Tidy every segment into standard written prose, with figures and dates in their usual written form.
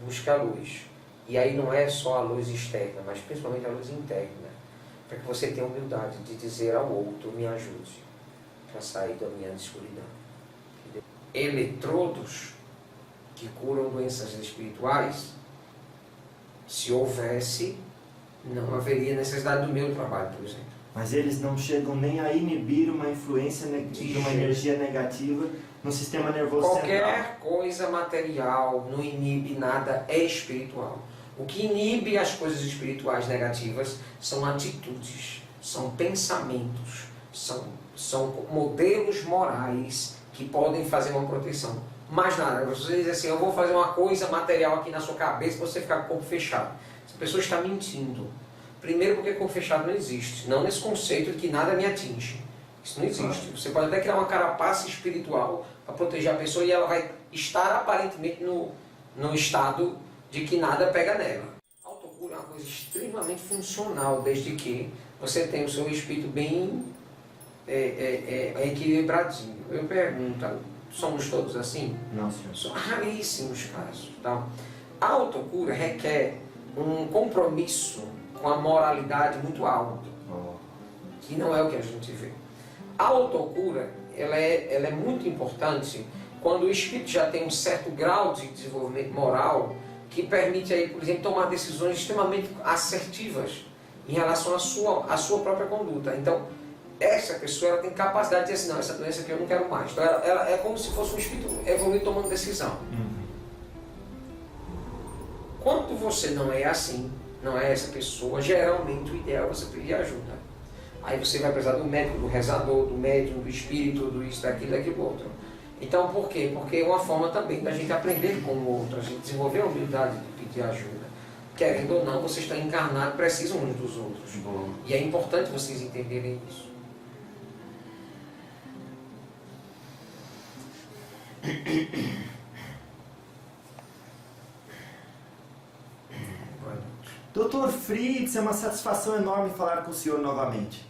busque a luz. E aí não é só a luz externa, mas principalmente a luz interna, para que você tenha humildade de dizer ao outro, me ajude para sair da minha escuridão. Eletrodos que curam doenças espirituais, se houvesse, não haveria necessidade do meu trabalho, por exemplo. Mas eles não chegam nem a inibir uma influência de uma energia negativa no sistema nervoso central. Qualquer coisa material não inibe nada espiritual. O que inibe as coisas espirituais negativas são atitudes, são pensamentos, são modelos morais que podem fazer uma proteção. Mais nada, você diz assim, eu vou fazer uma coisa material aqui na sua cabeça, você ficar com o corpo fechado. Essa pessoa está mentindo. Primeiro porque corpo fechado não existe, não nesse conceito de que nada me atinge. Isso não existe. Você pode até criar uma carapaça espiritual para proteger a pessoa e ela vai estar aparentemente no estado de que nada pega nela. A autocura é uma coisa extremamente funcional, desde que você tenha o seu espírito bem equilibradinho. Eu pergunto, somos todos assim? Não, senhor. São raríssimos casos. Tá? A autocura requer um compromisso com a moralidade muito alto, que não é o que a gente vê. A autocura ela é muito importante quando o espírito já tem um certo grau de desenvolvimento moral que permite a ele, por exemplo, tomar decisões extremamente assertivas em relação à sua própria conduta. Então, essa pessoa ela tem capacidade de dizer assim, não, essa doença aqui eu não quero mais. Então, ela é como se fosse um espírito evoluído tomando decisão. Quando você não é assim, não é essa pessoa, geralmente o ideal é você pedir ajuda. Aí você vai precisar do médico, do rezador, do médium, do espírito, do isso, daquilo, daquilo outro. Então, por quê? Porque é uma forma também da gente aprender com o outro, a gente desenvolver a humildade de pedir ajuda. Querendo ou não, vocês estão encarnados, precisam uns dos outros. Bom. E é importante vocês entenderem isso. Dr. Fritz, é uma satisfação enorme falar com o senhor novamente.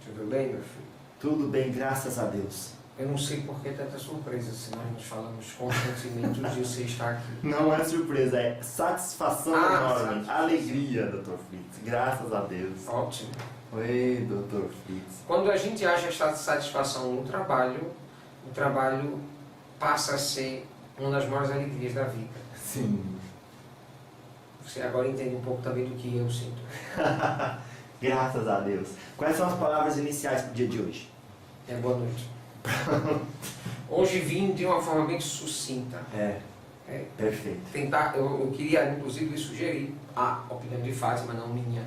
Tudo bem, meu filho? Tudo bem, graças a Deus. Eu não sei por que tanta surpresa, se nós nos falamos constantemente de você estar aqui. Não é surpresa, é satisfação enorme. Satisfação. Alegria, Dr. Fritz, graças a Deus. Ótimo. Oi, Dr. Fritz. Quando a gente acha essa satisfação no trabalho, o trabalho passa a ser uma das maiores alegrias da vida. Sim. Você agora entende um pouco também do que eu sinto. Graças a Deus. Quais são as palavras iniciais para o dia de hoje? Boa noite. Hoje vim de uma forma bem sucinta. Perfeito. Eu queria inclusive lhe sugerir a opinião de Fátima, não minha.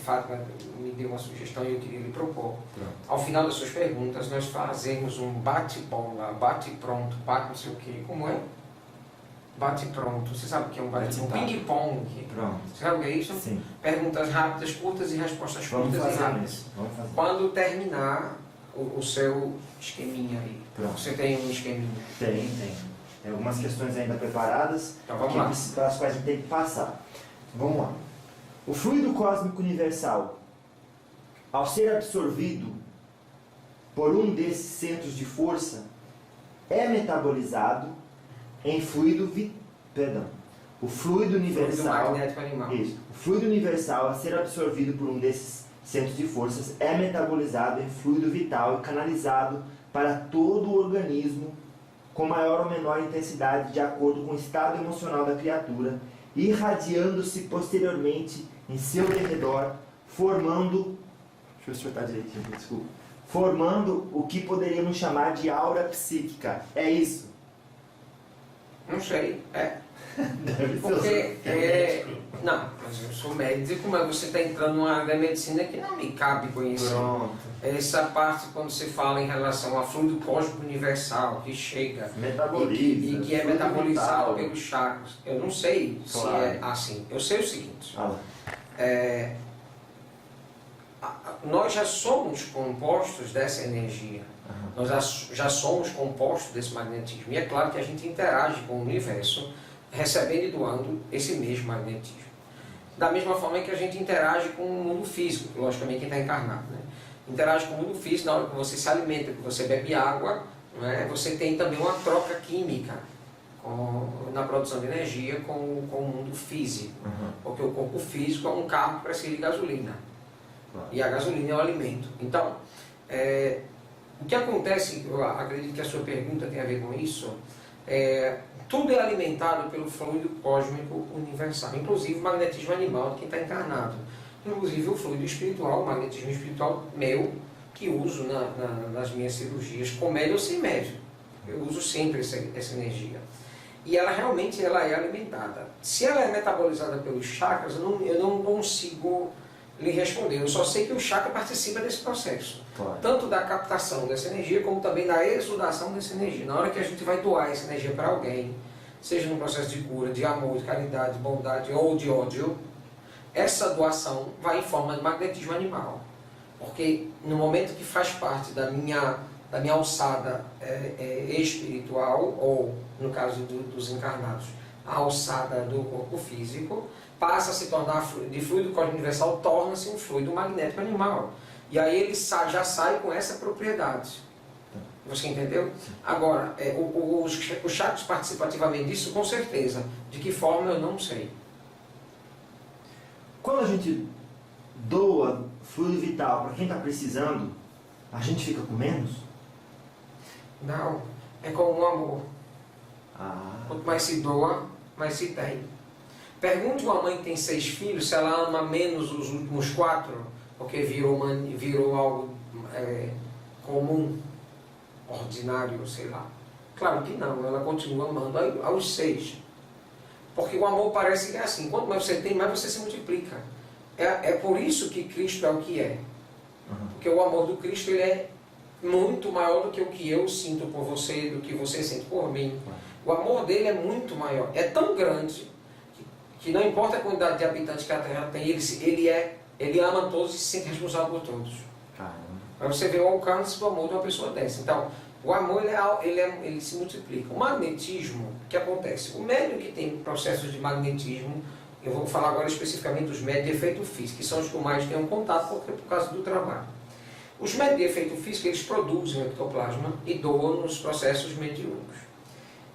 Fátima me deu uma sugestão e eu queria lhe propor. Pronto. Ao final das suas perguntas, nós fazemos um bate-bola, bate-pronto, bate não sei o quê. Como é? Bate-pronto. Você sabe o que é um bate-pronto? Ping-pong. Pronto. Você sabe o que é isso? Sim. Perguntas rápidas, curtas e respostas curtas e rápidas. Vamos fazer. Quando terminar o seu esqueminha aí. Pronto. Você tem um esqueminha? Tem. Tem algumas questões ainda preparadas, Então vamos lá. Pelas quais a gente tem que passar. Vamos lá. O fluido cósmico universal, ao ser absorvido por um desses centros de força, é metabolizado em fluido O fluido universal, Fluido magnético animal. Isso. O fluido universal, a ser absorvido por um desses centros de forças, é metabolizado em fluido vital e canalizado para todo o organismo com maior ou menor intensidade de acordo com o estado emocional da criatura, irradiando-se posteriormente em seu derredor, formando... Deixa eu acertar direitinho, desculpa. Formando o que poderíamos chamar de aura psíquica. É isso? Não sei, Deve Porque, não, mas eu sou médico, mas você está entrando numa área da medicina que não me cabe conhecer. Pronto. Essa parte, quando você fala em relação ao fluido cósmico universal, que chega Metaboliza, e que é fluido metabolizado vital. pelos chakras, eu não sei Claro. se é assim. Eu sei o seguinte, nós já somos compostos dessa energia. Nós já somos compostos desse magnetismo. E é claro que a gente interage com o universo, recebendo e doando esse mesmo magnetismo. Da mesma forma que a gente interage com o mundo físico, logicamente quem está encarnado. Né? Interage com o mundo físico na hora que você se alimenta, que você bebe água, né? Você tem também uma troca química na produção de energia com o mundo físico. Porque o corpo físico é um carro que precisa de gasolina. E a gasolina é o alimento. Então, o que acontece, eu acredito que a sua pergunta tem a ver com isso, tudo é alimentado pelo fluido cósmico universal, inclusive o magnetismo animal de quem está encarnado. Inclusive o fluido espiritual, o magnetismo espiritual meu, que uso nas minhas cirurgias, com médio ou sem médio. Eu uso sempre essa energia. E ela realmente é alimentada. Se ela é metabolizada pelos chakras, eu não consigo lhe responder. Eu só sei que o chakra participa desse processo. Claro. Tanto da captação dessa energia, como também da exudação dessa energia. Na hora que a gente vai doar essa energia para alguém, seja num processo de cura, de amor, de caridade, de bondade ou de ódio, essa doação vai em forma de magnetismo animal. Porque no momento que faz parte da minha alçada espiritual, ou no caso dos encarnados, a alçada do corpo físico, passa a se tornar de fluido cósmico universal, torna-se um fluido magnético animal. E aí ele já sai com essa propriedade. Você entendeu? Agora, os chakras participativamente disso, com certeza. De que forma, eu não sei. Quando a gente doa fluido vital para quem está precisando, a gente fica com menos? Não. É como o amor. Quanto mais se doa, mais se tem. Pergunte uma mãe que tem 6 filhos se ela ama menos os últimos 4, porque virou algo comum, ordinário, sei lá. Claro que não, ela continua amando aos 6. Porque o amor parece que é assim, quanto mais você tem, mais você se multiplica. É por isso que Cristo é o que é. Porque o amor do Cristo ele é muito maior do que o que eu sinto por você, do que você sente por mim. O amor dele é muito maior, é tão grande que não importa a quantidade de habitantes que a Terra tem, ele ama todos e se sente responsável por todos. Para você ver o alcance do amor de uma pessoa dessa. Então, o amor ele se multiplica. O magnetismo, o que acontece? O médium que tem processos de magnetismo, eu vou falar agora especificamente dos médios de efeito físico, que são os que mais têm um contato por causa do trabalho. Os médios de efeito físico, eles produzem o ectoplasma e doam nos processos mediúnicos.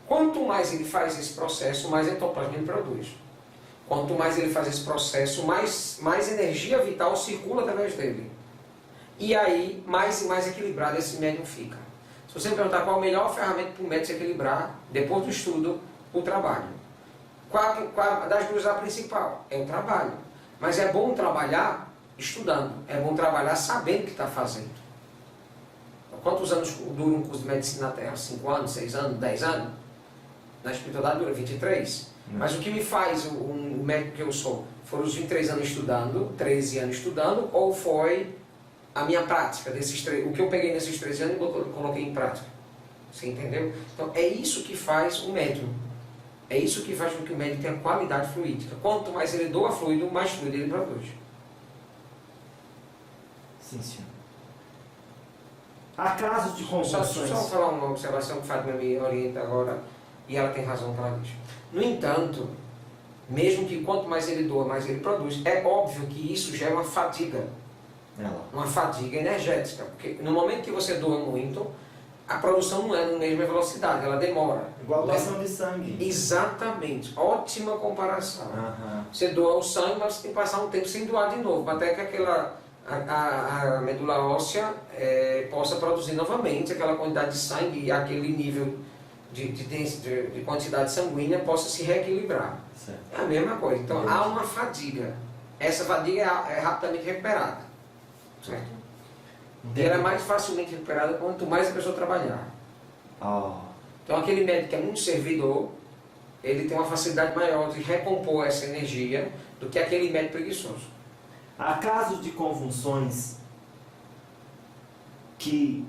Quanto mais ele faz esse processo, mais ectoplasma ele produz. Quanto mais ele faz esse processo, mais energia vital circula através dele. E aí, mais e mais equilibrado esse médium fica. Se você me perguntar qual a melhor ferramenta para o médium se equilibrar, depois do estudo, o trabalho. Das duas, a principal é o trabalho. Mas é bom trabalhar estudando, é bom trabalhar sabendo o que está fazendo. Quantos anos dura um curso de medicina na Terra? 5 anos, 6 anos, 10 anos? Na espiritualidade dura 23. Mas o que me faz o médico que eu sou? Foram os 23 anos estudando, 13 anos estudando, ou foi a minha prática desses o que eu peguei nesses 13 anos e coloquei em prática? Você entendeu? Então é isso que faz o médium. É isso que faz com que o médium tenha qualidade fluídica. Quanto mais ele doa fluido, mais fluido ele produz. Sim, senhor. Há casos de convulsões. Só falar uma observação que Fátima me orienta agora, e ela tem razão para isso. No entanto, mesmo que quanto mais ele doa, mais ele produz, é óbvio que isso gera uma fadiga. Uma fadiga energética. Porque no momento que você doa muito, a produção não é na mesma velocidade, ela demora. Igual doação de sangue. Exatamente. Ótima comparação. Você doa o sangue, mas você tem que passar um tempo sem doar de novo, até que a medula óssea possa produzir novamente aquela quantidade de sangue e aquele nível de quantidade sanguínea possa se reequilibrar. Certo. É a mesma coisa. Então há uma fadiga. Essa fadiga é rapidamente recuperada. Certo? E ela é mais facilmente recuperada quanto mais a pessoa trabalhar. Então aquele médico que é muito servidor, ele tem uma facilidade maior de recompor essa energia do que aquele médico preguiçoso. Há casos de convulsões que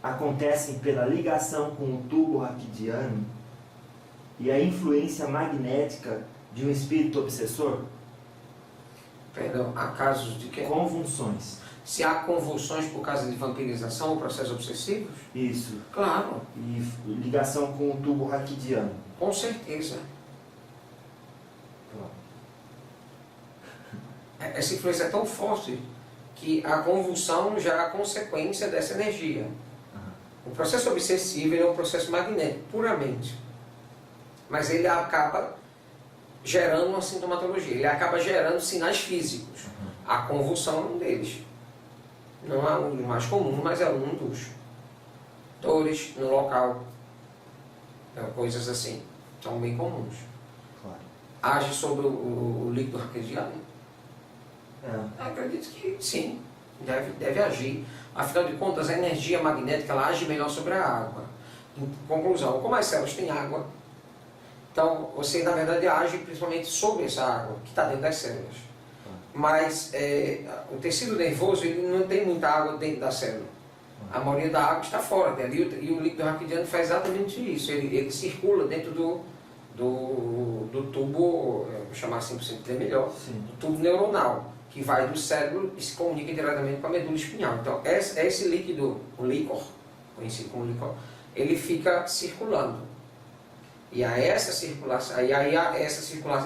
acontecem pela ligação com o tubo raquidiano e a influência magnética de um espírito obsessor? Perdão, há casos de quê? Convulsões. Se há convulsões por causa de vampirização ou processos obsessivos? Isso. Claro. E ligação com o tubo raquidiano? Com certeza. Essa influência é tão forte que a convulsão já é a consequência dessa energia. O processo obsessivo é um processo magnético, puramente. mas ele acaba gerando uma sintomatologia, ele acaba gerando sinais físicos. A convulsão é um deles. Não é um dos mais comuns, mas é um dos. Dores no local, coisas assim, são bem comuns. Claro. Age sobre o líquido raquidiano? É. Acredito que sim, deve agir. Afinal de contas, a energia magnética ela age melhor sobre a água. Em conclusão, como as células têm água, então você na verdade age principalmente sobre essa água que está dentro das células. Mas o tecido nervoso ele não tem muita água dentro da célula. A maioria da água está fora dele. E o líquido raquidiano faz exatamente isso. Ele circula dentro do tubo, vou chamar assim para você entender melhor, do tubo neuronal, que vai do cérebro e se comunica diretamente com a medula espinhal. Então, esse líquido, o líquor, conhecido como líquor, ele fica circulando. E a essa circulação,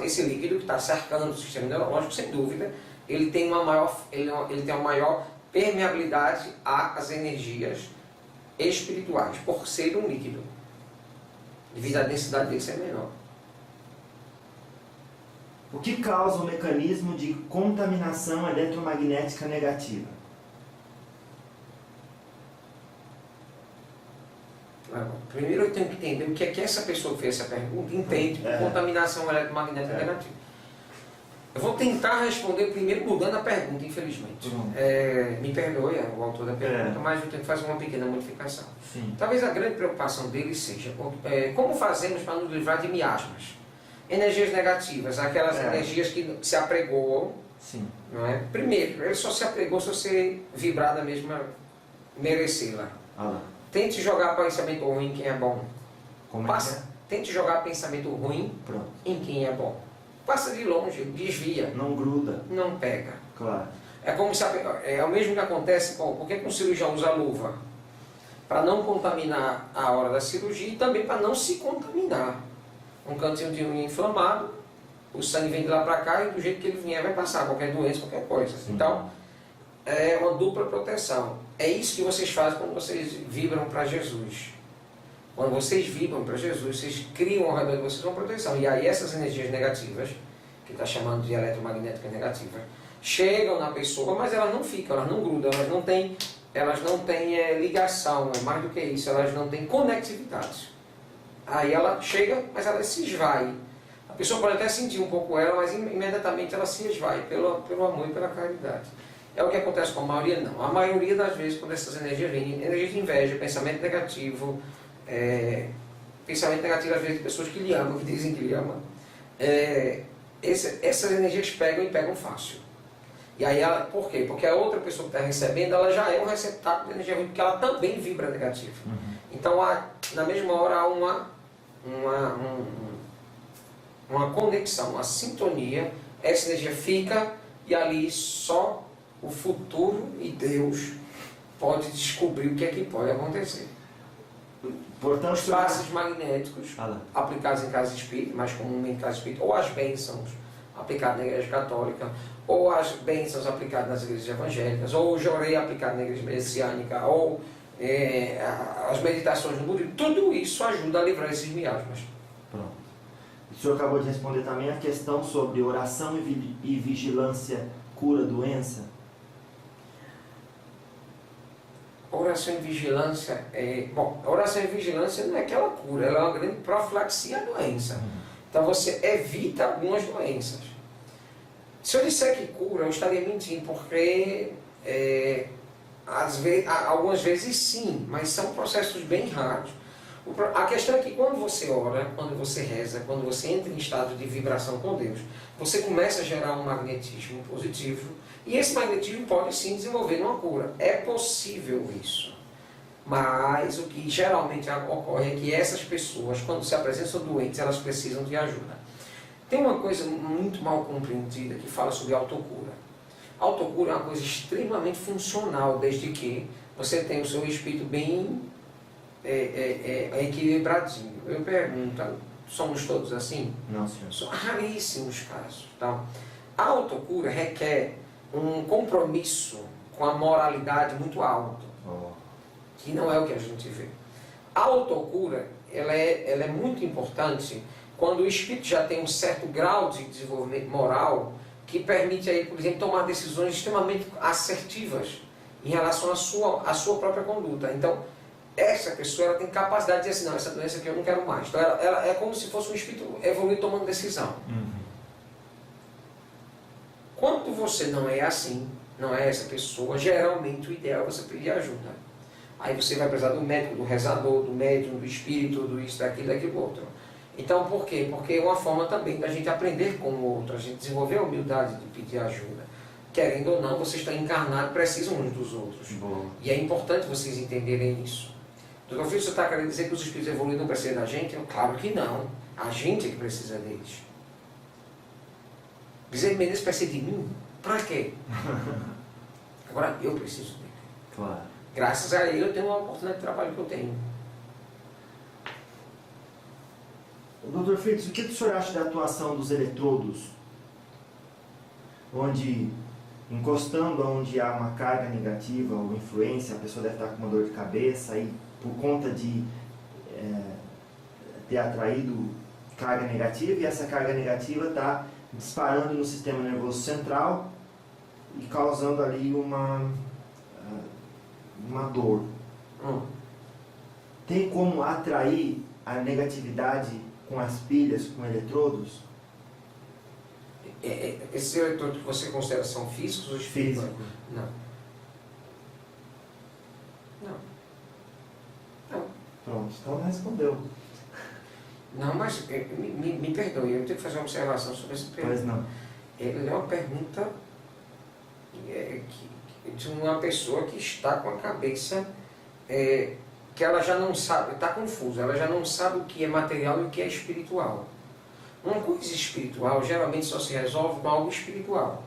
esse líquido que está cercando o sistema neurológico, sem dúvida, ele tem uma maior permeabilidade às energias espirituais, por ser um líquido, devido à densidade dele ser menor. O que causa o mecanismo de contaminação eletromagnética negativa? Primeiro eu tenho que entender o que é que essa pessoa que fez essa pergunta entende por contaminação eletromagnética negativa. Eu vou tentar responder primeiro mudando a pergunta, infelizmente. Me perdoe, o autor da pergunta, mas eu tenho que fazer uma pequena modificação. Sim. Talvez a grande preocupação dele seja como fazemos para nos livrar de miasmas? Energias negativas, aquelas energias que se apregoam. Sim. Não é? Primeiro, ele só se apregou se você vibrar da mesma merecê-la. Tente jogar pensamento ruim em quem é bom. Tente jogar pensamento ruim em quem é bom. Passa de longe, desvia. Não gruda. Não pega. Claro. É como se é o mesmo que acontece por que um cirurgião usa luva? Para não contaminar a hora da cirurgia e também para não se contaminar. Um cantinho de unha inflamado, o sangue vem de lá para cá e do jeito que ele vier vai passar qualquer doença, qualquer coisa. Sim. Então, é uma dupla proteção. É isso que vocês fazem quando vocês vibram para Jesus. Quando vocês vibram para Jesus, vocês criam ao redor de vocês uma proteção. E aí essas energias negativas, que está chamando de eletromagnética negativa, chegam na pessoa, mas elas não ficam, elas não grudam, elas não têm ligação, é mais do que isso, elas não têm conectividade. Aí ela chega, mas ela se esvai. A pessoa pode até sentir um pouco ela, mas imediatamente ela se esvai pelo amor e pela caridade. É o que acontece com a maioria? Não. A maioria das vezes, quando essas energias vêm, energias de inveja, pensamento negativo, pensamento negativo às vezes de pessoas que lhe amam, que dizem que lhe amam, essas energias pegam e pegam fácil. E aí, por quê? Porque a outra pessoa que está recebendo, ela já é um receptáculo de energia ruim, porque ela também vibra negativo. Então, na mesma hora, há uma conexão, uma sintonia, essa energia fica e ali só o futuro e Deus pode descobrir o que é que pode acontecer. Portanto, os passes magnéticos aplicados em casa espírita, mais comumente em casa espírita, ou as bênçãos aplicadas na igreja católica, ou as bênçãos aplicadas nas igrejas evangélicas, ou o jorei aplicado na igreja messiânica, ou as meditações no budismo, tudo isso ajuda a livrar esses miasmas. Pronto. O senhor acabou de responder também a questão sobre oração e vigilância cura doença? Oração e vigilância a oração e vigilância não é que ela cura, ela é uma grande profilaxia à doença. Então você evita algumas doenças. Se eu disser que cura, eu estaria mentindo, porque algumas vezes sim, mas são processos bem raros. A questão é que quando você ora, quando você reza, quando você entra em estado de vibração com Deus, você começa a gerar um magnetismo positivo, e esse magnetismo pode sim desenvolver uma cura. É possível isso. Mas o que geralmente ocorre é que essas pessoas, quando se apresentam doentes, elas precisam de ajuda. Tem uma coisa muito mal compreendida que fala sobre autocura. Autocura é uma coisa extremamente funcional, desde que você tenha o seu espírito bem equilibradinho. Eu pergunto, somos todos assim? Não, senhor. São raríssimos casos. Tá? A autocura requer um compromisso com a moralidade muito alto, que não é o que a gente vê. A autocura ela é muito importante quando o espírito já tem um certo grau de desenvolvimento moral que permite aí, por exemplo, tomar decisões extremamente assertivas em relação à sua própria conduta. Então, essa pessoa ela tem capacidade de dizer assim, não, essa doença aqui eu não quero mais. Então, ela é como se fosse um espírito evoluído tomando decisão. Quando você não é assim, não é essa pessoa, geralmente o ideal é você pedir ajuda. Aí você vai precisar do médico, do rezador, do médium, do espírito, do isso, daquilo, outro. Então, por quê? Porque é uma forma também da gente aprender com o outro, a gente desenvolver a humildade de pedir ajuda. Querendo ou não, vocês estão encarnados, precisam uns dos outros. Boa. E é importante vocês entenderem isso. Doutor Filho, você está querendo dizer que os espíritos evoluídos não precisam da gente? Claro que não. A gente é que precisa deles. Bezerra de Menezes precisa de mim? Para quê? Agora eu preciso dele. Claro. Graças a ele eu tenho uma oportunidade de trabalho que eu tenho. Dr. Freitas, o que o senhor acha da atuação dos eletrodos? Onde, encostando onde há uma carga negativa ou influência, a pessoa deve estar com uma dor de cabeça e por conta de ter atraído carga negativa, e essa carga negativa está disparando no sistema nervoso central e causando ali uma dor. Tem como atrair a negatividade com as pilhas, com eletrodos? Esses eletrodos que você considera são físicos ou espirituais? Físico. Não. Pronto, então respondeu. Não, mas me perdoe, eu tenho que fazer uma observação sobre essa pergunta. Pois não. É uma pergunta de uma pessoa que está com a cabeça que ela já não sabe, está confusa, ela já não sabe o que é material e o que é espiritual. Uma coisa espiritual geralmente só se resolve com algo espiritual.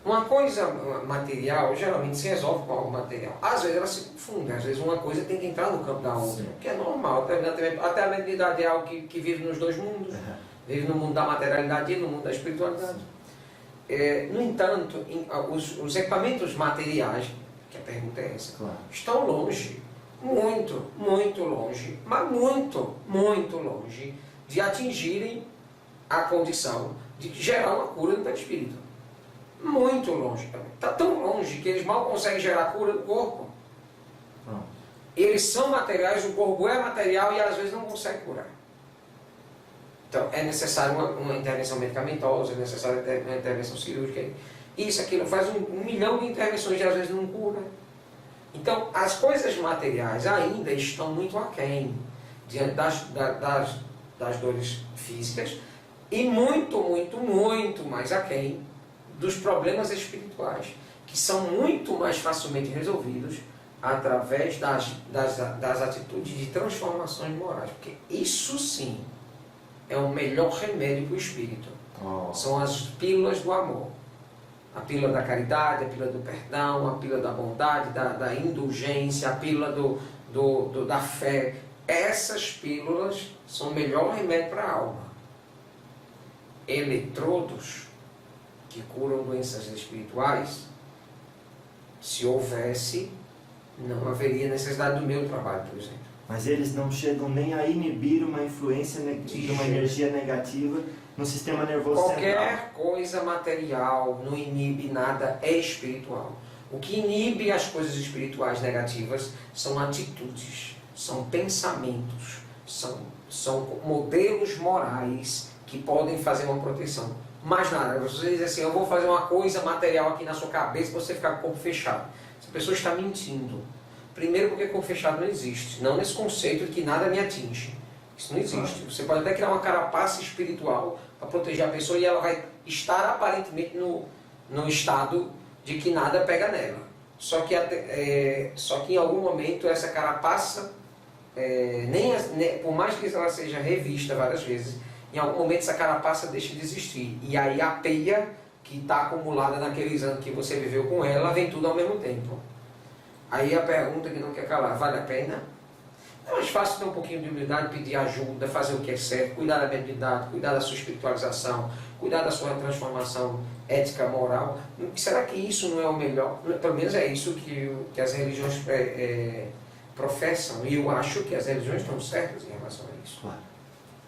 Uma coisa material geralmente se resolve com algo material. Às vezes ela se confunde, às vezes uma coisa tem que entrar no campo da outra, que é normal. Até a mediunidade é algo que vive nos dois mundos, vive no mundo da materialidade e no mundo da espiritualidade. No entanto, os equipamentos materiais, que a pergunta é essa, Claro. estão longe, muito, muito longe, mas muito, muito longe de atingirem a condição de gerar uma cura no perispírito. Muito longe. Está tão longe que eles mal conseguem gerar cura do corpo. Eles são materiais, o corpo é material e às vezes não consegue curar. Então é necessário uma intervenção medicamentosa, é necessário uma intervenção cirúrgica. Isso, aquilo, faz um milhão de intervenções e às vezes não cura. Então as coisas materiais ainda estão muito aquém diante das dores físicas e muito, muito, muito mais aquém dos problemas espirituais, que são muito mais facilmente resolvidos através das atitudes de transformações morais. Porque isso sim é o melhor remédio para o espírito. São as pílulas do amor. A pílula da caridade, a pílula do perdão, a pílula da bondade, da indulgência, a pílula da fé. Essas pílulas são o melhor remédio para a alma. Eletrodos que curam doenças espirituais, se houvesse, não haveria necessidade do meu trabalho, por exemplo. Mas eles não chegam nem a inibir uma influência de uma energia negativa no sistema nervoso central. Qualquer coisa material não inibe nada espiritual. O que inibe as coisas espirituais negativas são atitudes, são pensamentos, são modelos morais que podem fazer uma proteção. Mais nada, você diz assim, eu vou fazer uma coisa material aqui na sua cabeça para você ficar com o corpo fechado. Essa pessoa está mentindo. Primeiro porque corpo fechado não existe, não nesse conceito de que nada me atinge. Isso não existe. Você pode até criar uma carapaça espiritual para proteger a pessoa e ela vai estar aparentemente no estado de que nada pega nela. Só que em algum momento essa carapaça, por mais que ela seja revista várias vezes, em algum momento essa carapaça deixa de existir. E aí a peia que está acumulada naqueles anos que você viveu com ela, vem tudo ao mesmo tempo. Aí a pergunta que não quer calar, vale a pena? É mais fácil ter um pouquinho de humildade, pedir ajuda, fazer o que é certo, cuidar da mediunidade, cuidar da sua espiritualização, cuidar da sua transformação ética, moral. Será que isso não é o melhor? Pelo menos é isso que as religiões professam. E eu acho que as religiões estão certas em relação a isso. Claro.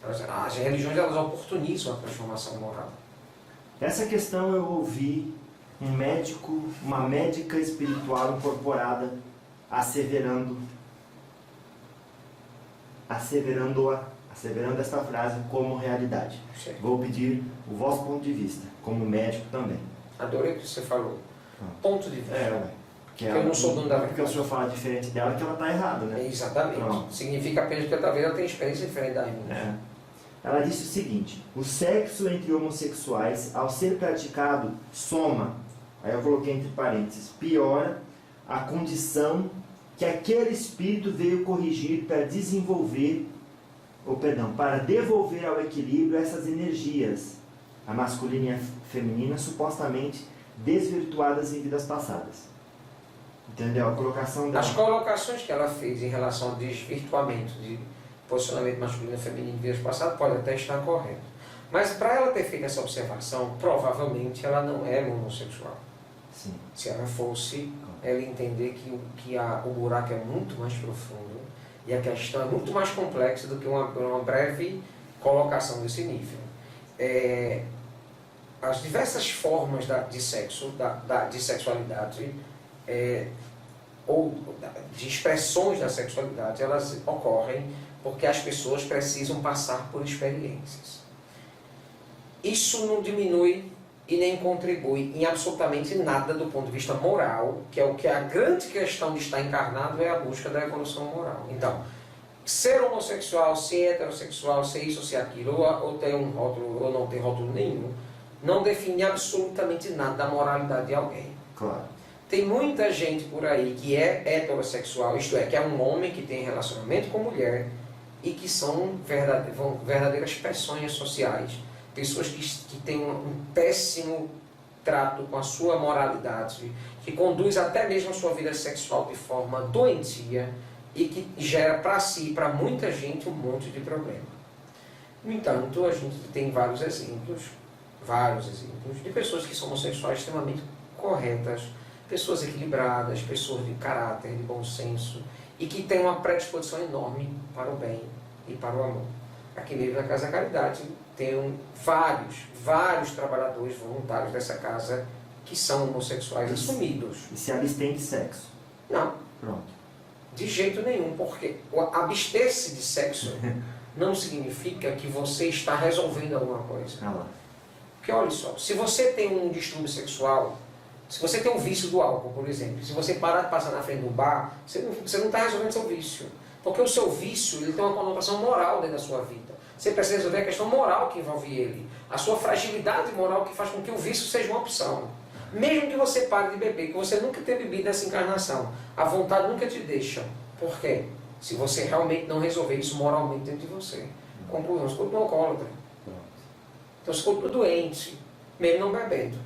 As religiões, elas oportunizam a transformação moral. Essa questão eu ouvi um médico, uma médica espiritual incorporada asseverando esta frase como realidade. Sim. Vou pedir o vosso ponto de vista, como médico também. Adorei o que você falou. Ponto de vista. Porque eu não sou dono da verdade. Porque o senhor fala diferente dela, que ela está errada, né? Exatamente. Pronto. Significa apenas que talvez ela tenha experiência diferente da minha. Ela disse o seguinte: o sexo entre homossexuais, ao ser praticado, soma, aí eu coloquei entre parênteses, piora a condição que aquele espírito veio corrigir para desenvolver, para devolver ao equilíbrio essas energias, a masculina e a feminina, supostamente desvirtuadas em vidas passadas. Entendeu? A colocação dela. As colocações que ela fez em relação ao desvirtuamento de posicionamento masculino e feminino em vidas passadas pode até estar correto. Mas para ela ter feito essa observação, provavelmente ela não é homossexual. Sim. Se ela fosse, ela entender que o buraco é muito mais profundo e a questão é muito mais complexa do que uma breve colocação desse nível. As diversas formas de sexo, de sexualidade, ou de expressões da sexualidade, elas ocorrem porque as pessoas precisam passar por experiências. Isso não diminui e nem contribui em absolutamente nada do ponto de vista moral, que é o que a grande questão de estar encarnado é a busca da evolução moral. Então, ser homossexual, ser heterossexual, ser isso ou ser aquilo, ou ter um rótulo ou não ter rótulo nenhum, não define absolutamente nada da moralidade de alguém. Claro. Tem muita gente por aí que é heterossexual, isto é, que é um homem que tem relacionamento com mulher e que são verdadeiras peçonhas sociais. Pessoas que têm um péssimo trato com a sua moralidade, que conduz até mesmo a sua vida sexual de forma doentia e que gera para si e para muita gente um monte de problema. No entanto, a gente tem vários exemplos de pessoas que são homossexuais extremamente corretas, pessoas equilibradas, pessoas de caráter, de bom senso e que têm uma predisposição enorme para o bem e para o amor. Aqui mesmo na Casa Caridade tem vários trabalhadores voluntários dessa casa que são homossexuais assumidos. E se abstém de sexo? Não. Pronto. De jeito nenhum, porque abster-se de sexo não significa que você está resolvendo alguma coisa. Porque olha só, se você tem um distúrbio sexual, se você tem um vício do álcool, por exemplo, se você parar de passar na frente do bar, você não está resolvendo seu vício. Porque o seu vício ele tem uma conotação moral dentro da sua vida. Você precisa resolver a questão moral que envolve ele. A sua fragilidade moral que faz com que o vício seja uma opção. Mesmo que você pare de beber, que você nunca tenha bebido nessa encarnação, a vontade nunca te deixa. Por quê? Se você realmente não resolver isso moralmente dentro de você. Concluímos, você continua alcoólatra. Então você continua doente, mesmo não bebendo.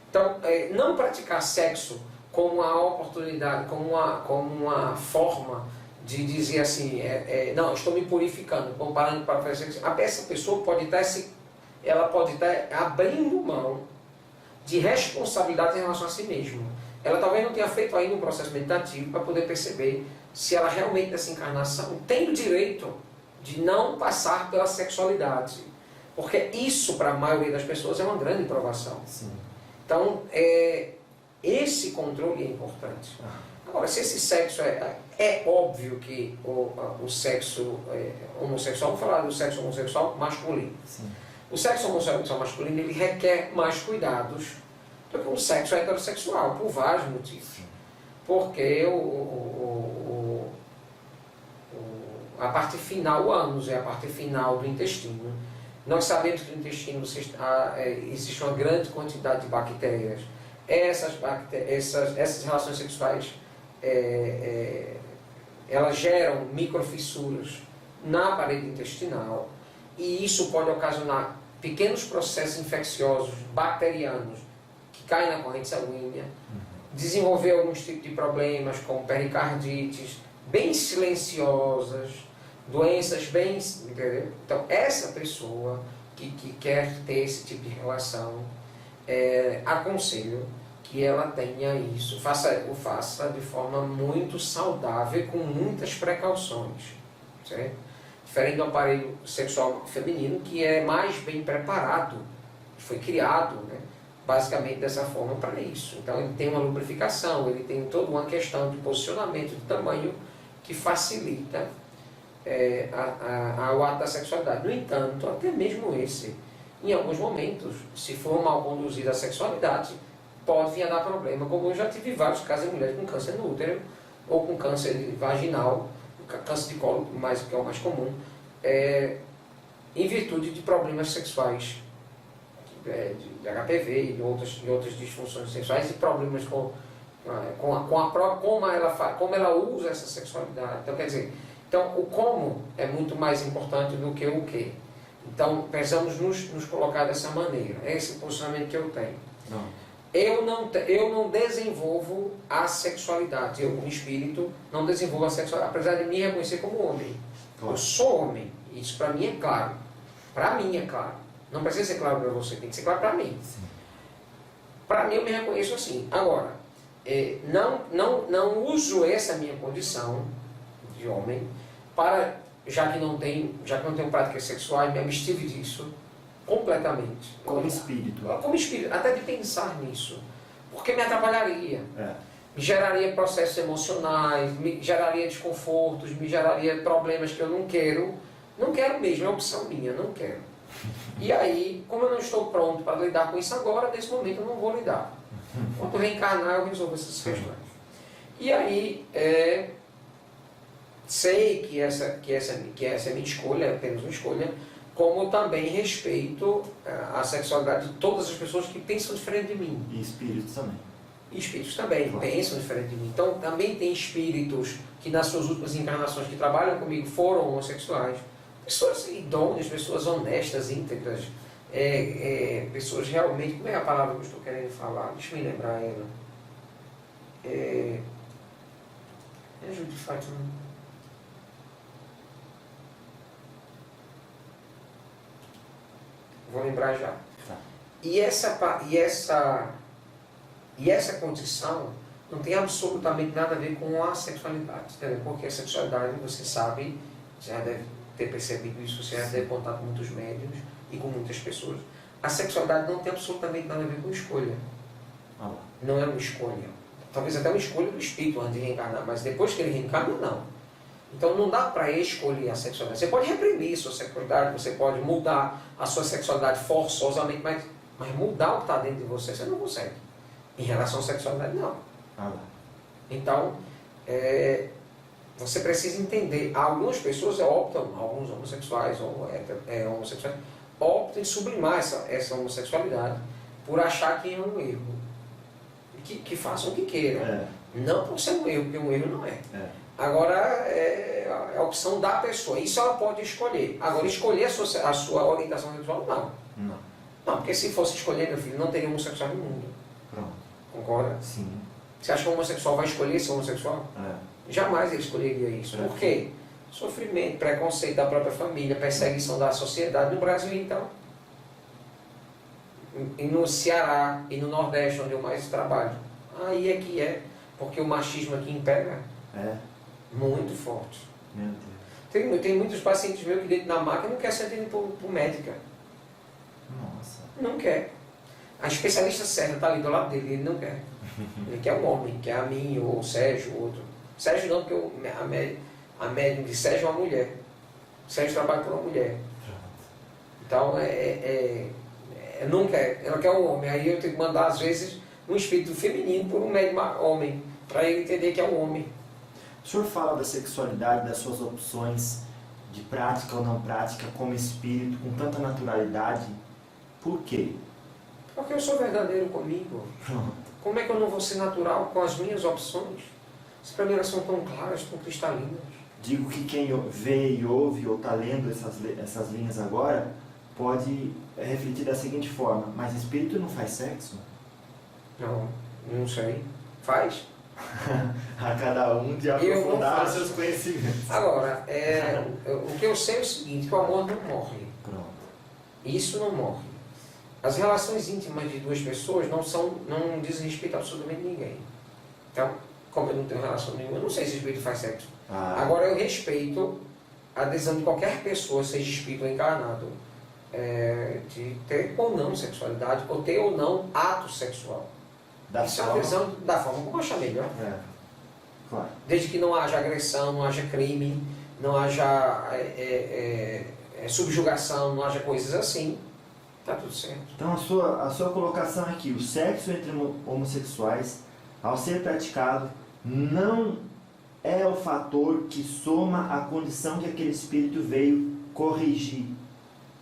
Então, não praticar sexo como uma oportunidade, como uma forma de dizer assim, não, estou me purificando, comparando para fazer sexo. Essa pessoa pode estar abrindo mão de responsabilidade em relação a si mesma. Ela talvez não tenha feito ainda um processo meditativo para poder perceber se ela realmente nessa encarnação tem o direito de não passar pela sexualidade. Porque isso, para a maioria das pessoas, é uma grande provação. Sim. Então, esse controle é importante. Agora, se esse sexo é óbvio que o sexo homossexual, vou falar do sexo homossexual masculino. Sim. O sexo homossexual masculino ele requer mais cuidados do que um sexo heterossexual, por vários motivos. Sim. Porque a parte final, o ânus é a parte final do intestino. Nós sabemos que no intestino existe uma grande quantidade de bactérias. Essas relações sexuais elas geram microfissuras na parede intestinal e isso pode ocasionar pequenos processos infecciosos bacterianos que caem na corrente sanguínea, desenvolver alguns tipos de problemas como pericardites bem silenciosas, doenças bem... Entendeu? Então, essa pessoa que quer ter esse tipo de relação, aconselho que ela tenha isso, o faça de forma muito saudável, com muitas precauções, certo? diferente do aparelho sexual feminino, que é mais bem preparado, foi criado, né, basicamente dessa forma para isso. Então ele tem uma lubrificação, ele tem toda uma questão de posicionamento, de tamanho, que facilita o ato da sexualidade. No entanto, até mesmo esse, em alguns momentos, se for mal conduzida a sexualidade, pode vir a dar problema, como eu já tive vários casos de mulheres com câncer no útero, ou com câncer vaginal, câncer de colo, que é o mais comum, em virtude de problemas sexuais, de HPV e outras disfunções sexuais, e problemas como ela usa essa sexualidade. Então, quer dizer, o como é muito mais importante do que o que. Então, precisamos nos colocar dessa maneira. É esse posicionamento que eu tenho. Eu não desenvolvo a sexualidade. Eu, como espírito, não desenvolvo a sexualidade. Apesar de me reconhecer como homem. Claro. Eu sou homem. Isso para mim é claro. Para mim é claro. Não precisa ser claro para você, tem que ser claro para mim. Para mim, eu me reconheço assim. Agora, não uso essa minha condição de homem para, já que não tenho práticas sexuais, me abstive disso completamente. Como espírito. Como espírito, até de pensar nisso. Porque me atrapalharia. Me geraria processos emocionais, me geraria desconfortos, me geraria problemas que eu não quero. Não quero mesmo, é opção minha, não quero. E aí, como eu não estou pronto para lidar com isso agora, nesse momento eu não vou lidar. Quando reencarnar, eu resolvo essas questões. E aí, sei que essa é minha escolha, é apenas uma escolha, como também respeito a sexualidade de todas as pessoas que pensam diferente de mim. E espíritos também. E espíritos também pensam diferente de mim. Então, também tem espíritos que nas suas últimas encarnações que trabalham comigo foram homossexuais. Pessoas idôneas, pessoas honestas, íntegras, pessoas realmente... Como é a palavra que eu estou querendo falar? Deixa eu me lembrar ela. Me ajude, Fátima. Vou lembrar já. Tá. E essa condição não tem absolutamente nada a ver com a sexualidade, entendeu? Porque a sexualidade, você sabe, já deve ter percebido isso, você já deve ter contato com muitos médiuns e com muitas pessoas. A sexualidade não tem absolutamente nada a ver com escolha. Não é uma escolha. Talvez até uma escolha do espírito antes de reencarnar, mas depois que ele reencarna, não. Então não dá para escolher a sexualidade. Você pode reprimir sua sexualidade, você pode mudar a sua sexualidade forçosamente, mas mudar o que está dentro de você não consegue. Em relação à sexualidade, não. Então, você precisa entender. Algumas pessoas optam, alguns homossexuais ou homossexuais, optam em sublimar essa homossexualidade por achar que é um erro. Que façam o que queiram. Não por ser um erro, porque um erro não é. Agora, é a opção da pessoa. Isso ela pode escolher. Agora, escolher a sua orientação sexual, não. Não, porque se fosse escolher, meu filho, não teria homossexual no mundo. Pronto. Concorda? Sim. Você acha que o homossexual vai escolher ser homossexual? Jamais ele escolheria isso. Por quê? Sofrimento, preconceito da própria família, perseguição da sociedade. No Brasil, então, e no Ceará e no Nordeste, onde eu mais trabalho, aí é que porque o machismo aqui impera muito forte. Meu Deus. Tem muitos pacientes meus que dentro da máquina não quer ser atendido por médica. Nossa. Não quer. A especialista certa está ali do lado dele, ele não quer. Ele quer um homem, quer a mim, ou o Sérgio, ou outro. Sérgio não, porque a médium de Sérgio é uma mulher. Sérgio trabalha por uma mulher. Então, não quer. Ela quer um homem. Aí eu tenho que mandar, às vezes, um espírito feminino por um médium homem, para ele entender que é um homem. O senhor fala da sexualidade, das suas opções de prática ou não prática como espírito com tanta naturalidade. Por quê? Porque eu sou verdadeiro comigo. Como é que eu não vou ser natural com as minhas opções? Se para mim elas são tão claras, tão cristalinas. Digo que quem vê e ouve ou está lendo essas linhas agora pode refletir da seguinte forma: mas espírito não faz sexo? Não sei. Faz? A cada um de aprofundar seus conhecimentos. Agora, o que eu sei é o seguinte, que o amor não morre. Pronto. Isso não morre. As relações íntimas de duas pessoas não dizem respeito a absolutamente ninguém. Então, como eu não tenho relação nenhuma, eu não sei se o espírito faz sexo. Agora eu respeito a decisão de qualquer pessoa, seja espírito ou encarnado, de ter ou não sexualidade, ou ter ou não ato sexual. Isso é uma decisão da forma como achar melhor. Claro. Desde que não haja agressão, não haja crime, não haja subjugação, não haja coisas assim, tá tudo certo. Então a sua colocação aqui, o sexo entre homossexuais, ao ser praticado, não é o fator que soma a condição que aquele espírito veio corrigir.